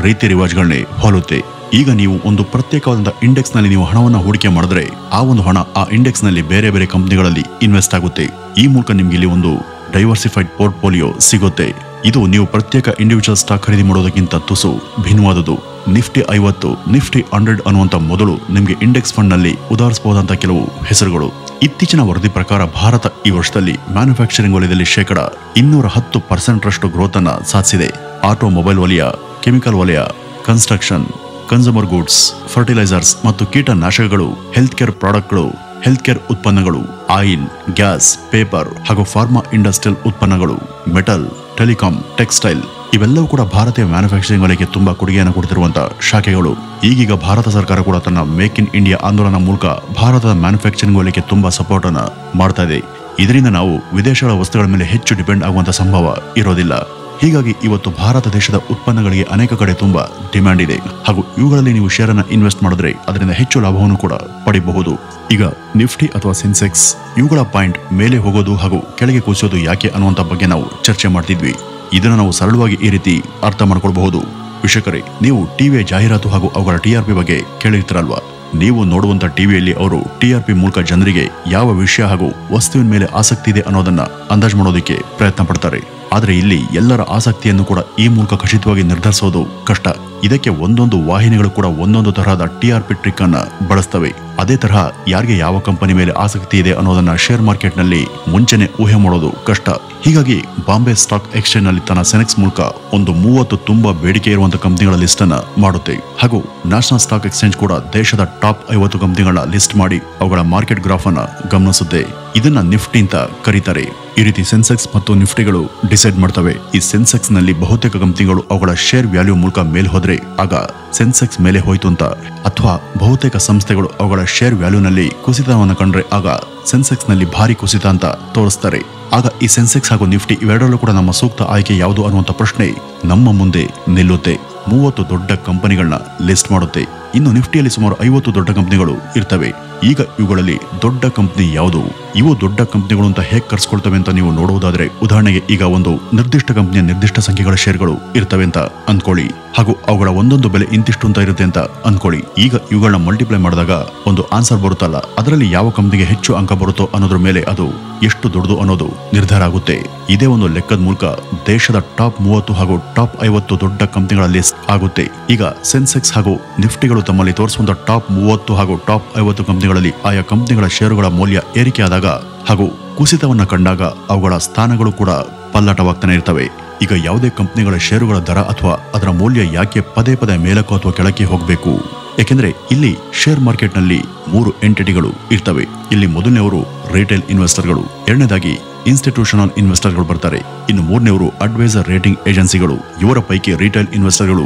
ರೀತಿ ರಿವಾಜ್ಗಳನ್ನೇ ಹೋಲುತ್ತೆ. ಈಗ ನೀವು ಒಂದು ಪ್ರತ್ಯೇಕವಾದ ಇಂಡೆಕ್ಸ್ ನಲ್ಲಿ ನೀವು ಹಣವನ್ನು ಹೂಡಿಕೆ ಮಾಡಿದ್ರೆ ಆ ಒಂದು ಹಣ ಆ ಇಂಡೆಕ್ಸ್ ನಲ್ಲಿ ಬೇರೆ ಬೇರೆ ಕಂಪನಿಗಳಲ್ಲಿ ಇನ್ವೆಸ್ಟ್ ಆಗುತ್ತೆ. ಈ ಮೂಲಕ ನಿಮ್ಗೆ ಇಲ್ಲಿ ಒಂದು ಡೈವರ್ಸಿಫೈಡ್ ಪೋರ್ಟ್ಫೋಲಿಯೋ ಸಿಗುತ್ತೆ. ಇದು ನೀವು ಪ್ರತ್ಯೇಕ ಇಂಡಿವಿಜುವಲ್ ಸ್ಟಾಕ್ ಖರೀದಿ ಮಾಡೋದಕ್ಕಿಂತ ತುಸು ಭಿನ್ನವಾದುದು. ನಿಫ್ಟಿ 50, ನಿಫ್ಟಿ 100 ಅನ್ನುವಂತ ಮೊದಲು ನಿಮಗೆ ಇಂಡೆಕ್ಸ್ ಫಂಡ್ ನಲ್ಲಿ ಉದಾಹರಿಸಬಹುದಂತ ಕೆಲವು ಹೆಸರುಗಳು. ಇತ್ತೀಚಿನ ವರದಿ ಪ್ರಕಾರ ಭಾರತ ಈ ವರ್ಷದಲ್ಲಿ ಮ್ಯಾನುಫ್ಯಾಕ್ಚರಿಂಗ್ ವಲಯದಲ್ಲಿ ಶೇಕಡ 210% ಗ್ರೋತ್ ಅನ್ನ ಸಾಧಿಸಿದೆ. ಆಟೋಮೊಬೈಲ್ ವಲಯ, ಕೆಮಿಕಲ್ ವಲಯ, ಕನ್ಸ್ಟ್ರಕ್ಷನ್, ಕನ್ಸ್ಯೂಮರ್ ಗೂಡ್ಸ್, ಫರ್ಟಿಲೈಸರ್ಸ್ ಮತ್ತು ಕೀಟನಾಶಕಗಳು, ಹೆಲ್ತ್ ಕೇರ್ ಪ್ರಾಡಕ್ಟ್ಗಳು, ಹೆಲ್ತ್ ಕೇರ್ ಉತ್ಪನ್ನಗಳು, ಆಯಿಲ್, ಗ್ಯಾಸ್, ಪೇಪರ್ ಹಾಗೂ ಫಾರ್ಮಾ ಇಂಡಸ್ಟ್ರಿಯಲ್ ಉತ್ಪನ್ನಗಳು, ಮೆಟಲ್, ಟೆಲಿಕಾಂ, ಟೆಕ್ಸ್ಟೈಲ್ ಇವೆಲ್ಲವೂ ಕೂಡ ಭಾರತೀಯ ಮ್ಯಾನುಫ್ಯಾಕ್ಚರಿಂಗ್ ವಲಯಕ್ಕೆ ತುಂಬಾ ಕೊಡುಗೆಯನ್ನು ಕೊಡುತ್ತಿರುವಂತಹ ಶಾಖೆಗಳು. ಈಗೀಗ ಭಾರತ ಸರ್ಕಾರ ಕೂಡ ತನ್ನ ಮೇಕ್ ಇನ್ ಇಂಡಿಯಾ ಆಂದೋಲನ ಮೂಲಕ ಭಾರತದ ಮ್ಯಾನುಫ್ಯಾಕ್ಚರಿಂಗ್ ವಲಯಕ್ಕೆ ತುಂಬಾ ಸಪೋರ್ಟ್ ಅನ್ನ ಮಾಡ್ತಾ ಇದೆ. ಇದರಿಂದ ನಾವು ವಿದೇಶಗಳ ವಸ್ತುಗಳ ಮೇಲೆ ಹೆಚ್ಚು ಡಿಪೆಂಡ್ ಆಗುವಂತ ಸಂಭವ ಇರೋದಿಲ್ಲ. ಹೀಗಾಗಿ ಇವತ್ತು ಭಾರತ ದೇಶದ ಉತ್ಪನ್ನಗಳಿಗೆ ಅನೇಕ ಕಡೆ ತುಂಬಾ ಡಿಮ್ಯಾಂಡ್ ಇದೆ ಹಾಗೂ ಇವುಗಳಲ್ಲಿ ನೀವು ಶೇರ್ ಅನ್ನ ಇನ್ವೆಸ್ಟ್ ಮಾಡಿದ್ರೆ ಅದರಿಂದ ಹೆಚ್ಚು ಲಾಭವನ್ನು ಕೂಡ ಪಡೆಯಬಹುದು. ಈಗ ನಿಫ್ಟಿ ಅಥವಾ ಸೆನ್ಸೆಕ್ಸ್ ಇವುಗಳ ಪಾಯಿಂಟ್ ಮೇಲೆ ಹೋಗೋದು ಹಾಗೂ ಕೆಳಗೆ ಕುಸಿಯೋದು ಯಾಕೆ ಅನ್ನುವಂತ ಬಗ್ಗೆ ನಾವು ಚರ್ಚೆ ಮಾಡ್ತಿದ್ವಿ. ಇದನ್ನು ನಾವು ಸರಳವಾಗಿ ಈ ರೀತಿ ಅರ್ಥ ಮಾಡ್ಕೊಳ್ಬಹುದು. ವೀಕ್ಷಕರೇ, ನೀವು ಟಿವಿಯ ಜಾಹೀರಾತು ಹಾಗೂ ಅವುಗಳ TRP ಬಗ್ಗೆ ಕೇಳಿರ್ತೀರಲ್ವಾ? ನೀವು ನೋಡುವಂತ ಟಿವಿಯಲ್ಲಿ ಅವರು TRP ಮೂಲಕ ಜನರಿಗೆ ಯಾವ ವಿಷಯ ಹಾಗೂ ವಸ್ತುವಿನ ಮೇಲೆ ಆಸಕ್ತಿ ಇದೆ ಅನ್ನೋದನ್ನ ಅಂದಾಜು ಮಾಡೋದಕ್ಕೆ ಪ್ರಯತ್ನ ಪಡ್ತಾರೆ. ಆದ್ರೆ ಇಲ್ಲಿ ಎಲ್ಲರ ಆಸಕ್ತಿಯನ್ನು ಕೂಡ ಈ ಮೂಲಕ ಖಚಿತವಾಗಿ ನಿರ್ಧರಿಸೋದು ಕಷ್ಟ. ಇದಕ್ಕೆ ಒಂದೊಂದು ವಾಹಿನಿಗಳು ಕೂಡ ಒಂದೊಂದು ತರಹದ TRP ಟ್ರಿಕ್ ಅನ್ನ ಬಳಸ್ತವೆ. ಅದೇ ತರಹ ಯಾರಿಗೆ ಯಾವ ಕಂಪನಿ ಮೇಲೆ ಆಸಕ್ತಿ ಇದೆ ಅನ್ನೋದನ್ನ ಶೇರ್ ಮಾರ್ಕೆಟ್ ನಲ್ಲಿ ಮುಂಚೆನೆ ಊಹೆ ಮಾಡೋದು ಕಷ್ಟ. ಹೀಗಾಗಿ ಬಾಂಬೆ ಸ್ಟಾಕ್ ಎಕ್ಸ್ಚೇಂಜ್ ನಲ್ಲಿ ತನ್ನ ಸೆನೆಕ್ಸ್ ಮೂಲಕ ಒಂದು 30 ತುಂಬಾ ಬೇಡಿಕೆ ಇರುವಂತಹ ಕಂಪನಿಗಳ ಲಿಸ್ಟ್ ಅನ್ನ ಮಾಡುತ್ತೆ ಹಾಗೂ ನ್ಯಾಷನಲ್ ಸ್ಟಾಕ್ ಎಕ್ಸ್ಚೇಂಜ್ ಕೂಡ ದೇಶದ ಟಾಪ್ 50 ಕಂಪನಿಗಳನ್ನ ಲಿಸ್ಟ್ ಮಾಡಿ ಅವುಗಳ ಮಾರ್ಕೆಟ್ ಗ್ರಾಫ್ ಅನ್ನ ಗಮನಿಸುತ್ತೆ. ಇದನ್ನ ನಿಫ್ಟಿ ಅಂತ ಕರೀತಾರೆ. ಈ ರೀತಿ ಸೆನ್ಸೆಕ್ಸ್ ಮತ್ತು ನಿಫ್ಟಿಗಳು ಡಿಸೈಡ್ ಮಾಡ್ತವೆ. ಈ ಸೆನ್ಸೆಕ್ಸ್ ನಲ್ಲಿ ಬಹುತೇಕ ಕಂಪನಿಗಳು ಅವುಗಳ ಶೇರ್ ವ್ಯಾಲ್ಯೂ ಮೂಲಕ ಮೇಲ್ ಹೋದ್ರೆ ಆಗ ಸೆನ್ಸೆಕ್ಸ್ ಮೇಲೆ ಹೋಯ್ತು ಅಂತ, ಅಥವಾ ಬಹುತೇಕ ಸಂಸ್ಥೆಗಳು ಅವುಗಳ ಶೇರ್ ವ್ಯಾಲ್ಯೂ ನಲ್ಲಿ ಕುಸಿತವನ್ನು ಕಂಡ್ರೆ ಆಗ ಸೆನ್ಸೆಕ್ಸ್ ನಲ್ಲಿ ಭಾರಿ ಕುಸಿತ ಅಂತ ತೋರಿಸ್ತಾರೆ. ಆಗ ಈ ಸೆನ್ಸೆಕ್ಸ್ ಹಾಗೂ ನಿಫ್ಟಿ ಇವೆರಡರಲ್ಲೂ ಕೂಡ ನಮ್ಮ ಸೂಕ್ತ ಆಯ್ಕೆ ಯಾವುದು ಅನ್ನುವಂಥ ಪ್ರಶ್ನೆ ನಮ್ಮ ಮುಂದೆ ನಿಲ್ಲುತ್ತೆ. 30 ದೊಡ್ಡ ಕಂಪನಿಗಳನ್ನ ಲಿಸ್ಟ್ ಮಾಡುತ್ತೆ. ಇನ್ನು ನಿಫ್ಟಿಯಲ್ಲಿ ಸುಮಾರು 50 ದೊಡ್ಡ ಕಂಪನಿಗಳು ಇರ್ತವೆ. ಈಗ ಇವುಗಳಲ್ಲಿ ದೊಡ್ಡ ಕಂಪನಿ ಯಾವುದು, ಇವು ದೊಡ್ಡ ಕಂಪನಿಗಳು ಅಂತ ಹೇಗೆ ಕರ್ಸ್ಕೊಳ್ತವೆ ಅಂತ ನೀವು ನೋಡುವುದಾದ್ರೆ, ಉದಾಹರಣೆಗೆ ಈಗ ಒಂದು ನಿರ್ದಿಷ್ಟ ಕಂಪನಿಯ ನಿರ್ದಿಷ್ಟ ಸಂಖ್ಯೆಗಳ ಶೇರ್ಗಳು ಇರ್ತವೆ ಅಂತ ಅನ್ಕೊಳ್ಳಿ ಹಾಗೂ ಅವುಗಳ ಒಂದೊಂದು ಬೆಲೆ ಇಂತಿಷ್ಟು ಅಂತ ಇರುತ್ತೆ ಅಂತ ಅನ್ಕೊಳ್ಳಿ. ಈಗ ಇವುಗಳನ್ನ ಮಲ್ಟಿಪ್ಲೈ ಮಾಡಿದಾಗ ಒಂದು ಆನ್ಸರ್ ಬರುತ್ತಲ್ಲ, ಅದರಲ್ಲಿ ಯಾವ ಕಂಪನಿಗೆ ಹೆಚ್ಚು ಅಂಕ ಬರುತ್ತೋ ಅನ್ನೋದ್ರ ಮೇಲೆ ಅದು ಎಷ್ಟು ದೊಡ್ಡದು ಅನ್ನೋದು ನಿರ್ಧಾರ ಆಗುತ್ತೆ. ಇದೇ ಒಂದು ಲೆಕ್ಕದ ಮೂಲಕ ದೇಶದ ಟಾಪ್ 30 ಹಾಗೂ ಟಾಪ್ 50 ದೊಡ್ಡ ಕಂಪನಿಗಳ ಲಿಸ್ಟ್ ಆಗುತ್ತೆ. ಈಗ ಸೆನ್ಸೆಕ್ಸ್ ಹಾಗೂ ನಿಫ್ಟಿಗಳು ತಮ್ಮಲ್ಲಿ ತೋರಿಸುವಂತ ಟಾಪ್ 30 ಹಾಗೂ ಟಾಪ್ 50 ಕಂಪನಿಗಳಲ್ಲಿ ಆಯಾ ಕಂಪನಿಗಳ ಷೇರುಗಳ ಮೌಲ್ಯ ಏರಿಕೆಯಾದಾಗ ಹಾಗೂ ಕುಸಿತವನ್ನ ಕಂಡಾಗ ಅವುಗಳ ಸ್ಥಾನಗಳು ಕೂಡ ಪಲ್ಲಟವಾಗ್ತಾನೆ ಇರ್ತವೆ. ಈಗ ಯಾವುದೇ ಕಂಪನಿಗಳ ಷೇರುಗಳ ದರ ಅಥವಾ ಅದರ ಮೌಲ್ಯ ಯಾಕೆ ಪದೇ ಪದೇ ಮೇಲಕ್ಕೋ ಅಥವಾ ಕೆಳಕ್ಕೆ ಹೋಗಬೇಕು? ಯಾಕೆಂದ್ರೆ ಇಲ್ಲಿ ಶೇರ್ ಮಾರ್ಕೆಟ್ ನಲ್ಲಿ 3 ಎಂಟಿಟಿಗಳು ಇರ್ತವೆ. ಇಲ್ಲಿ ಮೊದಲನೆಯವರು ರಿಟೇಲ್ ಇನ್ವೆಸ್ಟರ್ಗಳು, ಎರಡನೇದಾಗಿ ಇನ್ಸ್ಟಿಟ್ಯೂಷನಲ್ ಇನ್ವೆಸ್ಟರ್ಗಳು ಬರ್ತಾರೆ, ಇನ್ನು ಮೂರನೇವರು ಅಡ್ವೈಸರ್ ರೇಟಿಂಗ್ ಏಜೆನ್ಸಿಗಳು. ಇವರ ಪೈಕಿ ರಿಟೇಲ್ ಇನ್ವೆಸ್ಟರ್ಗಳು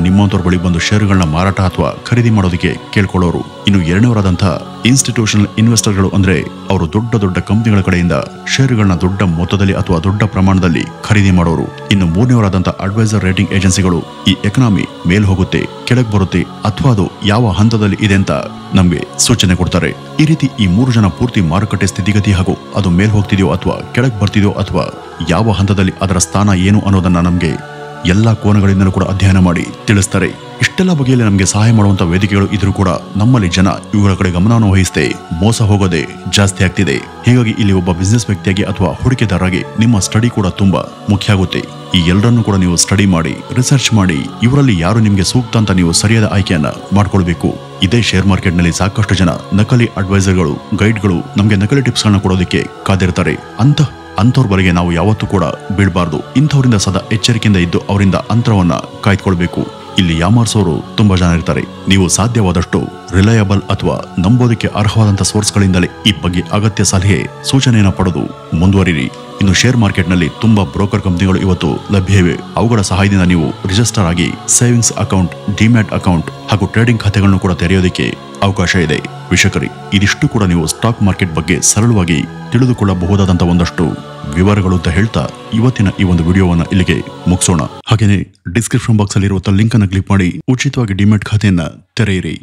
ನಿಮ್ಮಂತವ್ರ ಬಳಿ ಬಂದು ಷೇರುಗಳನ್ನ ಮಾರಾಟ ಅಥವಾ ಖರೀದಿ ಮಾಡೋದಕ್ಕೆ ಕೇಳ್ಕೊಳ್ಳೋರು. ಇನ್ನು ಎರಡನೇವರಾದಂತಹ ಇನ್ಸ್ಟಿಟ್ಯೂಷನಲ್ ಇನ್ವೆಸ್ಟರ್ಗಳು ಅಂದ್ರೆ ಅವರು ದೊಡ್ಡ ದೊಡ್ಡ ಕಂಪನಿಗಳ ಕಡೆಯಿಂದ ಷೇರುಗಳನ್ನ ದೊಡ್ಡ ಮೊತ್ತದಲ್ಲಿ ಅಥವಾ ದೊಡ್ಡ ಪ್ರಮಾಣದಲ್ಲಿ ಖರೀದಿ ಮಾಡೋರು. ಇನ್ನು ಮೂರನೇವರಾದಂತಹ ಅಡ್ವೈಸರ್ ರೇಟಿಂಗ್ ಏಜೆನ್ಸಿಗಳು ಈ ಎಕನಾಮಿ ಮೇಲ್ ಹೋಗುತ್ತೆ, ಕೆಳಗೆ ಬರುತ್ತೆ ಅಥವಾ ಅದು ಯಾವ ಹಂತದಲ್ಲಿ ಇದೆ ಅಂತ ನಮ್ಗೆ ಸೂಚನೆ ಕೊಡ್ತಾರೆ. ಈ ರೀತಿ ಈ 3 ಜನ ಪೂರ್ತಿ ಮಾರುಕಟ್ಟೆ ಸ್ಥಿತಿಗತಿ ಹಾಗೂ ಅದು ಮೇಲ್ ಹೋಗ್ತಿದೆಯೋ ಅಥವಾ ಕೆಳಗೆ ಬರ್ತಿದೆಯೋ ಅಥವಾ ಯಾವ ಹಂತದಲ್ಲಿ ಅದರ ಸ್ಥಾನ ಏನು ಅನ್ನೋದನ್ನ ನಮ್ಗೆ ಎಲ್ಲಾ ಕೋನಗಳಿಂದಲೂ ಕೂಡ ಅಧ್ಯಯನ ಮಾಡಿ ತಿಳಿಸ್ತಾರೆ. ಇಷ್ಟೆಲ್ಲ ಬಗೆಯಲ್ಲಿ ನಮಗೆ ಸಹಾಯ ಮಾಡುವಂತ ವೇದಿಕೆಗಳು ಇದ್ರೂ ಕೂಡ ನಮ್ಮಲ್ಲಿ ಜನ ಇವುಗಳ ಕಡೆ ಗಮನವನ್ನು ವಹಿಸದೆ ಮೋಸ ಹೋಗೋದೇ ಜಾಸ್ತಿ ಆಗ್ತಿದೆ. ಹೀಗಾಗಿ ಇಲ್ಲಿ ಒಬ್ಬ ಬಿಸ್ನೆಸ್ ವ್ಯಕ್ತಿಯಾಗಿ ಅಥವಾ ಹೂಡಿಕೆದಾರರಾಗಿ ನಿಮ್ಮ ಸ್ಟಡಿ ಕೂಡ ತುಂಬಾ ಮುಖ್ಯ ಆಗುತ್ತೆ. ಈ ಎಲ್ಲರನ್ನೂ ಕೂಡ ನೀವು ಸ್ಟಡಿ ಮಾಡಿ, ರಿಸರ್ಚ್ ಮಾಡಿ, ಇವರಲ್ಲಿ ಯಾರು ನಿಮ್ಗೆ ಸೂಕ್ತ ಅಂತ ನೀವು ಸರಿಯಾದ ಆಯ್ಕೆಯನ್ನ ಮಾಡ್ಕೊಳ್ಬೇಕು. ಇದೇ ಶೇರ್ ಮಾರ್ಕೆಟ್ ನಲ್ಲಿ ಸಾಕಷ್ಟು ಜನ ನಕಲಿ ಅಡ್ವೈಸರ್ಗಳು, ಗೈಡ್ಗಳು ನಮ್ಗೆ ನಕಲಿ ಟಿಪ್ಸ್ ಗಳನ್ನ ಕೊಡೋದಕ್ಕೆ ಕಾದಿರ್ತಾರೆ. ಅಂಥವ್ರ ಬಳಿಗೆ ನಾವು ಯಾವತ್ತೂ ಕೂಡ ಬೀಳ್ಬಾರ್ದು. ಇಂಥವರಿಂದ ಸದಾ ಎಚ್ಚರಿಕೆಯಿಂದ ಇದ್ದು ಅವರಿಂದ ಅಂತರವನ್ನ ಕಾಯ್ದುಕೊಳ್ಬೇಕು. ಇಲ್ಲಿ ಯಾಮಾರ್ಸೋರು ತುಂಬಾ ಜನ ಇರ್ತಾರೆ. ನೀವು ಸಾಧ್ಯವಾದಷ್ಟು ರಿಲಯಬಲ್ ಅಥವಾ ನಂಬೋದಕ್ಕೆ ಅರ್ಹವಾದಂತಹ ಸೋರ್ಸ್ಗಳಿಂದಲೇ ಈ ಬಗ್ಗೆ ಅಗತ್ಯ ಸಲಹೆ ಸೂಚನೆಯನ್ನು ಪಡೆದು ಮುಂದುವರಿರಿ. ಇನ್ನು ಶೇರ್ ಮಾರ್ಕೆಟ್ ನಲ್ಲಿ ತುಂಬಾ ಬ್ರೋಕರ್ ಕಂಪನಿಗಳು ಇವತ್ತು ಲಭ್ಯವಿವೆ. ಅವುಗಳ ಸಹಾಯದಿಂದ ನೀವು ರಿಜಿಸ್ಟರ್ ಆಗಿ ಸೇವಿಂಗ್ಸ್ ಅಕೌಂಟ್, ಡಿಮ್ಯಾಟ್ ಅಕೌಂಟ್ ಹಾಗೂ ಟ್ರೇಡಿಂಗ್ ಖಾತೆಗಳನ್ನು ಕೂಡ ತೆರೆಯೋದಕ್ಕೆ ಅವಕಾಶ ಇದೆ. ವೀಕ್ಷಕರೇ, ಇದಿಷ್ಟು ಕೂಡ ನೀವು ಸ್ಟಾಕ್ ಮಾರ್ಕೆಟ್ ಬಗ್ಗೆ ಸರಳವಾಗಿ ತಿಳಿದುಕೊಳ್ಳಬಹುದಾದಂತಹ ಒಂದಷ್ಟು ವಿವರಗಳು ಅಂತ ಹೇಳ್ತಾ ಇವತ್ತಿನ ಈ ಒಂದು ವಿಡಿಯೋವನ್ನ ಇಲ್ಲಿಗೆ ಮುಗಿಸೋಣ. ಹಾಗೇನೆ ಡಿಸ್ಕ್ರಿಪ್ಷನ್ ಬಾಕ್ಸ್ ಅಲ್ಲಿ ಇರುವ ಲಿಂಕ್ ಅನ್ನು ಕ್ಲಿಕ್ ಮಾಡಿ ಉಚಿತವಾಗಿ ಡಿಮ್ಯಾಟ್ ಖಾತೆಯನ್ನ ತೆರೆಯಿರಿ.